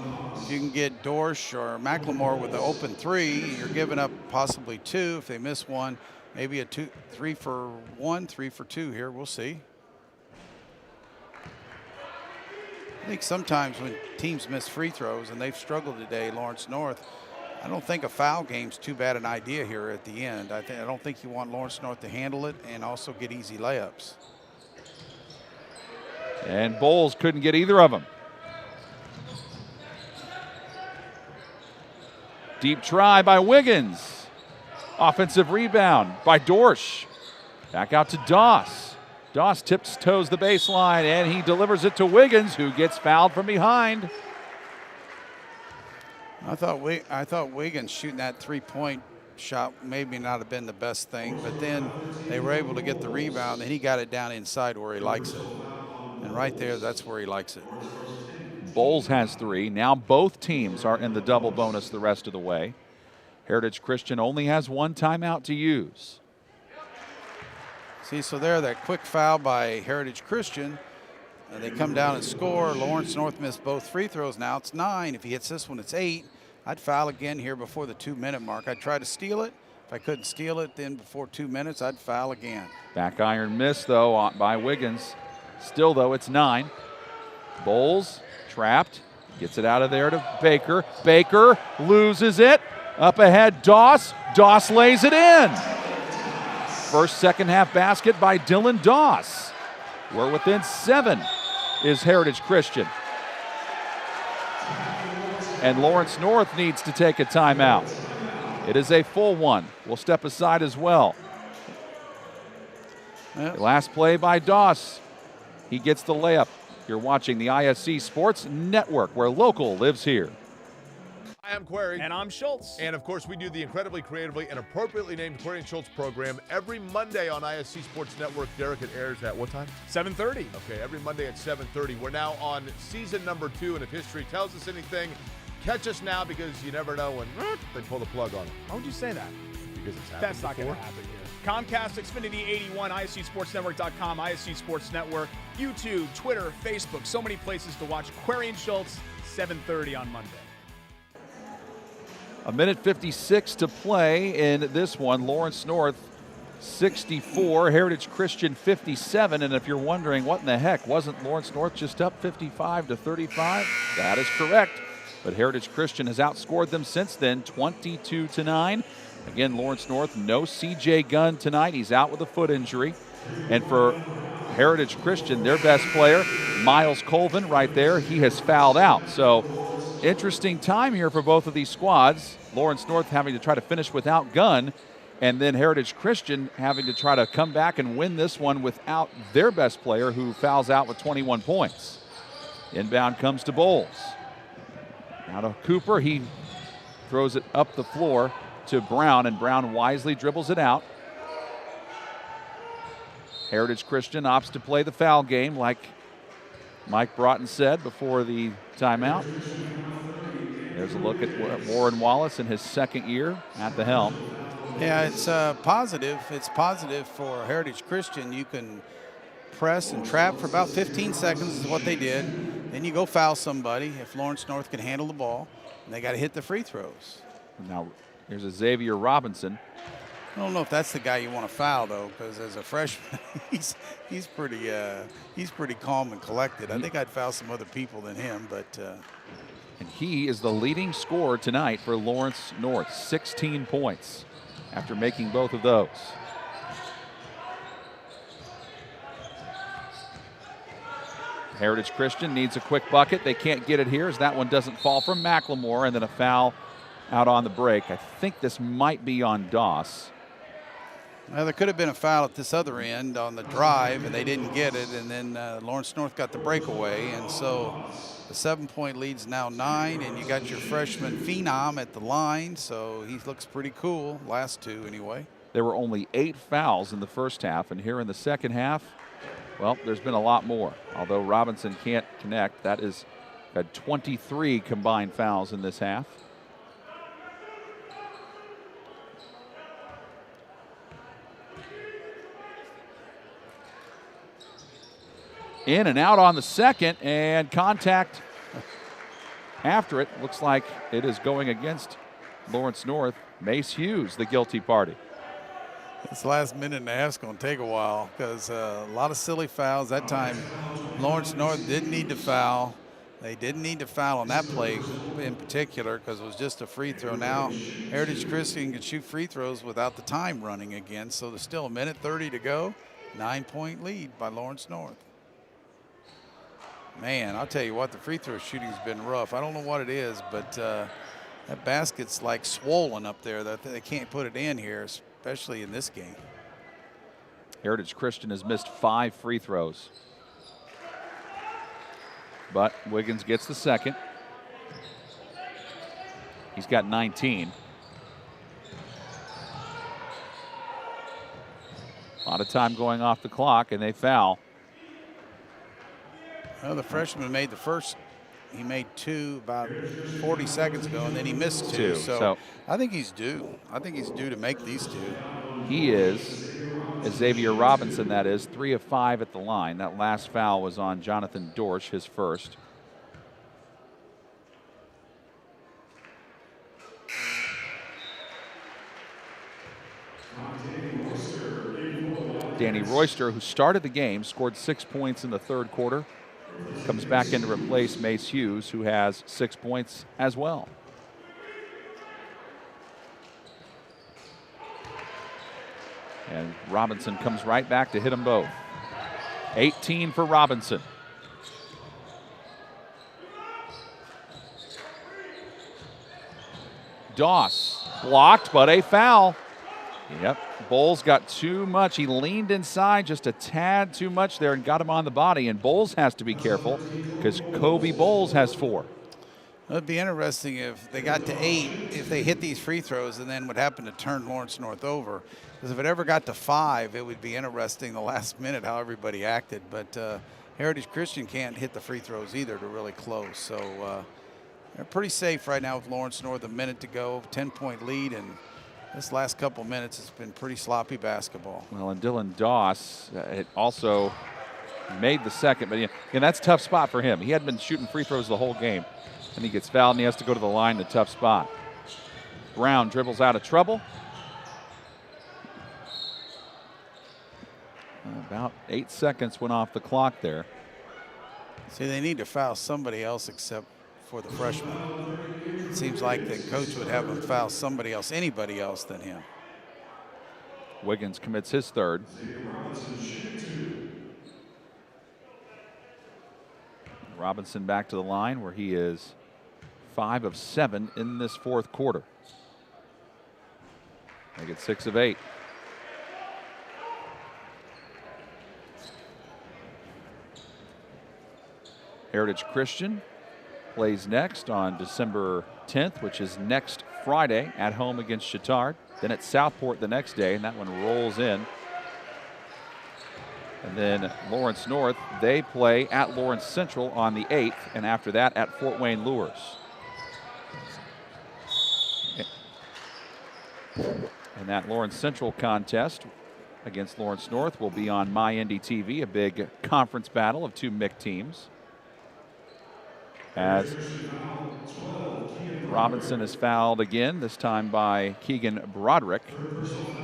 can get Dorsch or McLemore with the open 3. You're giving up possibly 2 if they miss one. Maybe a 3 for 1, 3 for 2 here. We'll see. I think sometimes when teams miss free throws, and they've struggled today, Lawrence North, I don't think a foul game's too bad an idea here at the end. I don't think you want Lawrence North to handle it and also get easy layups. And Bowles couldn't get either of them. Deep try by Wiggins. Offensive rebound by Dorsch. Back out to Doss. Doss tips toes the baseline, and he delivers it to Wiggins, who gets fouled from behind. I thought Wiggins shooting that 3-point shot maybe not have been the best thing, but then they were able to get the rebound, and he got it down inside where he likes it. And right there, that's where he likes it. Bowles has 3. Now both teams are in the double bonus the rest of the way. Heritage Christian only has 1 timeout to use. See, so there, that quick foul by Heritage Christian. They come down and score. Lawrence North missed both free throws. Now it's 9. If he hits this one, it's 8. I'd foul again here before the 2-minute mark. I'd try to steal it. If I couldn't steal it, then before 2 minutes, I'd foul again. Back iron miss, though, by Wiggins. Still, though, it's 9. Bowles trapped. Gets it out of there to Baker. Baker loses it. Up ahead, Doss. Doss lays it in. First second-half basket by Dylan Doss. We're within 7 is Heritage Christian. And Lawrence North needs to take a timeout. It is a full one. We'll step aside as well. Yep. Last play by Doss. He gets the layup. You're watching the ISC Sports Network, where local lives here. I am Query. And I'm Schultz. And of course, we do the incredibly creatively and appropriately named Query and Schultz program every Monday on ISC Sports Network. Derek, it airs at what time? 7:30. Okay, every Monday at 7:30. We're now on season number 2, and if history tells us anything, catch us now, because you never know when they pull the plug on it. Why would you say that? Because it's happened That's not going before. to happen here. Comcast, Xfinity 81, ISCSportsNetwork.com, ISC Sports Network, YouTube, Twitter, Facebook, so many places to watch Query and Schultz, 7:30 on Monday. 1:56 to play in this one. Lawrence North 64, Heritage Christian 57. And if you're wondering what in the heck, wasn't Lawrence North just up 55-35? That is correct. But Heritage Christian has outscored them since then, 22-9. Again, Lawrence North, no C.J. Gunn tonight. He's out with a foot injury. And for Heritage Christian, their best player, Miles Colvin, right there, he has fouled out. So interesting time here for both of these squads. Lawrence North having to try to finish without Gunn, and then Heritage Christian having to try to come back and win this one without their best player, who fouls out with 21 points. Inbound comes to Bowles. Now to Cooper. He throws it up the floor to Brown, and Brown wisely dribbles it out. Heritage Christian opts to play the foul game, like Mike Broughton said before the timeout. There's a look at Warren Wallace in his second year at the helm. Yeah, it's positive. It's positive for Heritage Christian. You can press and trap for about 15 seconds is what they did. Then you go foul somebody if Lawrence North can handle the ball, and they got to hit the free throws. Now here's a Xavier Robinson. I don't know if that's the guy you want to foul though, because as a freshman, he's pretty calm and collected. I think I'd foul some other people than him, but. And he is the leading scorer tonight for Lawrence North, 16 points after making both of those. Heritage Christian needs a quick bucket. They can't get it here as that one doesn't fall from McLemore, and then a foul out on the break. I think this might be on Doss. Well, there could have been a foul at this other end on the drive, and they didn't get it, and then Lawrence North got the breakaway, and so the 7-point lead's now 9, and you got your freshman Phenom at the line, so he looks pretty cool, last two anyway. There were only 8 fouls in the first half, and here in the second half, well, there's been a lot more. Although Robinson can't connect, that is had 23 combined fouls in this half. In and out on the second, and contact after it. Looks like it is going against Lawrence North. Mace Hughes, the guilty party. This last minute and a half is going to take a while because a lot of silly fouls. That time, Lawrence North didn't need to foul. They didn't need to foul on that play in particular because it was just a free throw. Now, Heritage Christian can shoot free throws without the time running again, so there's still 1:30 to go. 9-point lead by Lawrence North. Man, I'll tell you what, the free throw shooting's been rough. I don't know what it is, but that basket's like swollen up there. They can't put it in here, especially in this game. Heritage Christian has missed 5 free throws. But Wiggins gets the second. He's got 19. A lot of time going off the clock, and they foul. Well, the freshman made the first. He made 2 about 40 seconds ago, and then he missed 2. So I think he's due. I think he's due to make these 2. He is, Xavier Robinson, that is, 3 of 5 at the line. That last foul was on Jonathan Dorsch, his first. Danny Royster, who started the game, scored 6 points in the third quarter. Comes back in to replace Mace Hughes, who has 6 points as well. And Robinson comes right back to hit them both. 18 for Robinson. Doss blocked, but a foul. Yep, Bowles got too much. He leaned inside just a tad too much there and got him on the body, and Bowles has to be careful because Kobe Bowles has 4. It'd be interesting if they got to 8, if they hit these free throws, and then what happened to turn Lawrence North over. Because if it ever got to 5, it would be interesting the last minute how everybody acted. But Heritage Christian can't hit the free throws either to really close. So they're pretty safe right now with Lawrence North. A minute to go, 10-point lead, and this last couple minutes has been pretty sloppy basketball. Well, and Dylan Doss it also made the second, but again, that's a tough spot for him. He hadn't been shooting free throws the whole game, and he gets fouled and he has to go to the line in a tough spot. Brown dribbles out of trouble. About 8 seconds went off the clock there. See, they need to foul somebody else except for the freshman. It seems like the coach would have him foul somebody else, anybody else than him. Wiggins commits his third. Robinson back to the line where he is 5 of 7 in this fourth quarter. They get 6 of 8. Heritage Christian plays next on December 10th, which is next Friday at home against Shootout. Then at Southport the next day, and that one rolls in. And then Lawrence North, they play at Lawrence Central on the 8th, and after that at Fort Wayne Lures. And that Lawrence Central contest against Lawrence North will be on MyIndy TV, a big conference battle of 2 MIC teams. As Robinson is fouled again, this time by Keegan Broderick,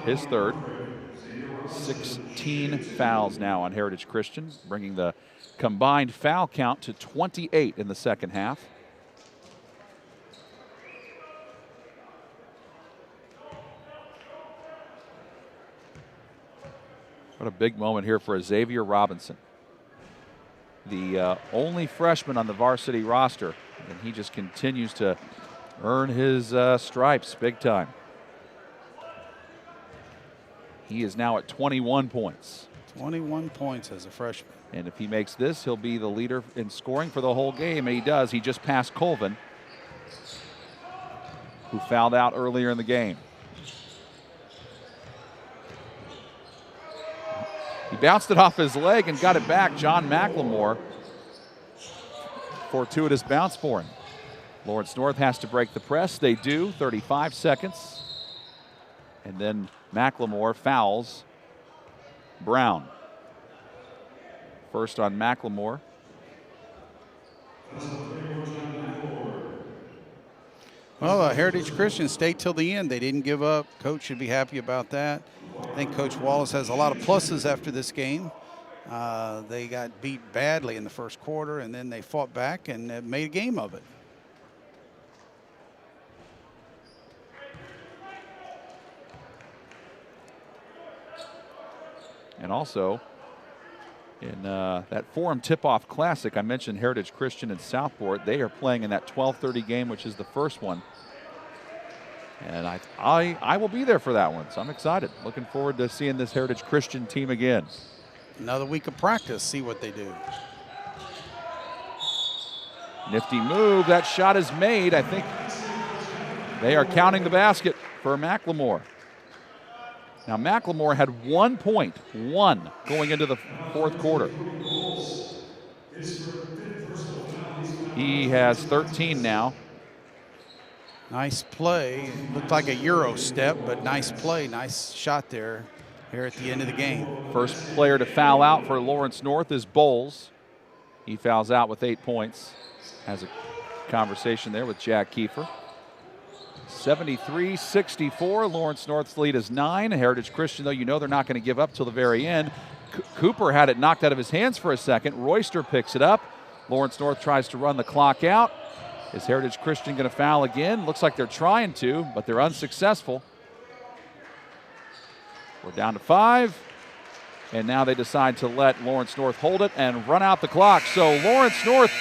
his third. 16 fouls now on Heritage Christian, bringing the combined foul count to 28 in the second half. What a big moment here for Xavier Robinson. The only freshman on the varsity roster, and he just continues to earn his stripes big time. He is now at 21 points. 21 points as a freshman. And if he makes this, he'll be the leader in scoring for the whole game, and he does. He just passed Colvin, who fouled out earlier in the game. He bounced it off his leg and got it back. John McLemore, fortuitous bounce for him. Lawrence North has to break the press. They do, 35 seconds. And then McLemore fouls Brown. First on McLemore. Well, Heritage Christian stayed till the end. They didn't give up. Coach should be happy about that. I think Coach Wallace has a lot of pluses after this game. They got beat badly in the first quarter, and then they fought back and made a game of it. And also, in that Forum Tip-Off Classic, I mentioned Heritage Christian and Southport. They are playing in that 12:30 game, which is the first one. And I will be there for that one, so I'm excited. Looking forward to seeing this Heritage Christian team again. Another week of practice, see what they do. Nifty move, that shot is made. I think they are counting the basket for McLemore. Now McLemore had 1 point, going into the fourth quarter. He has 13 now. Nice play. Looked like a Euro step, but nice play. Nice shot there here at the end of the game. First player to foul out for Lawrence North is Bowles. He fouls out with 8 points. Has a conversation there with Jack Kiefer. 73-64. Lawrence North's lead is 9. Heritage Christian, though, you know they're not going to give up till the very end. Cooper had it knocked out of his hands for a second. Royster picks it up. Lawrence North tries to run the clock out. Is Heritage Christian going to foul again? Looks like they're trying to, but they're unsuccessful. We're down to 5. And now they decide to let Lawrence North hold it and run out the clock. So Lawrence North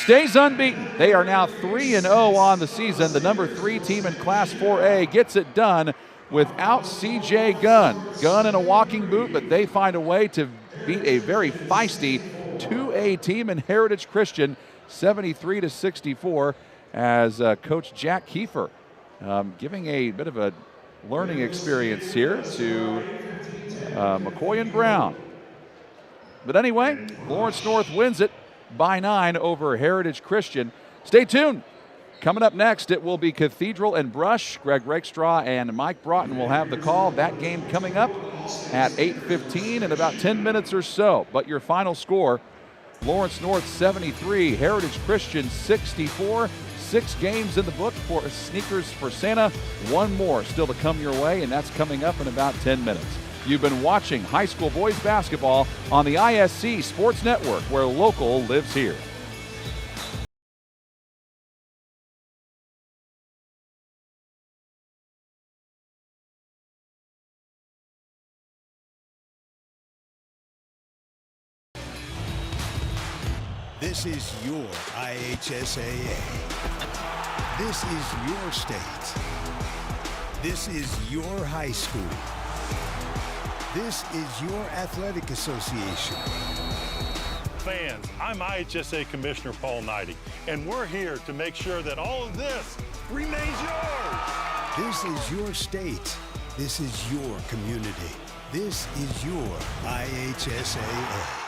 stays unbeaten. They are now 3-0 on the season. The number 3 team in Class 4A gets it done without C.J. Gunn. Gunn in a walking boot, but they find a way to beat a very feisty 2A team in Heritage Christian, 73-64, as Coach Jack Kiefer giving a bit of a learning experience here to McCoy and Brown. But anyway, Lawrence North wins it by 9 over Heritage Christian. Stay tuned. Coming up next, it will be Cathedral and Brush. Greg Rakestraw and Mike Broughton will have the call. That game coming up at 8:15 in about 10 minutes or so. But your final score, Lawrence North 73, Heritage Christian 64. 6 games in the book for Sneakers for Santa. 1 more still to come your way, and that's coming up in about 10 minutes. You've been watching high school boys basketball on the ISC Sports Network, where local lives here. This is your IHSAA. This is your state. This is your high school. This is your athletic association. Fans, I'm IHSA Commissioner Paul Knighty, and we're here to make sure that all of this remains yours. This is your state. This is your community. This is your IHSAA.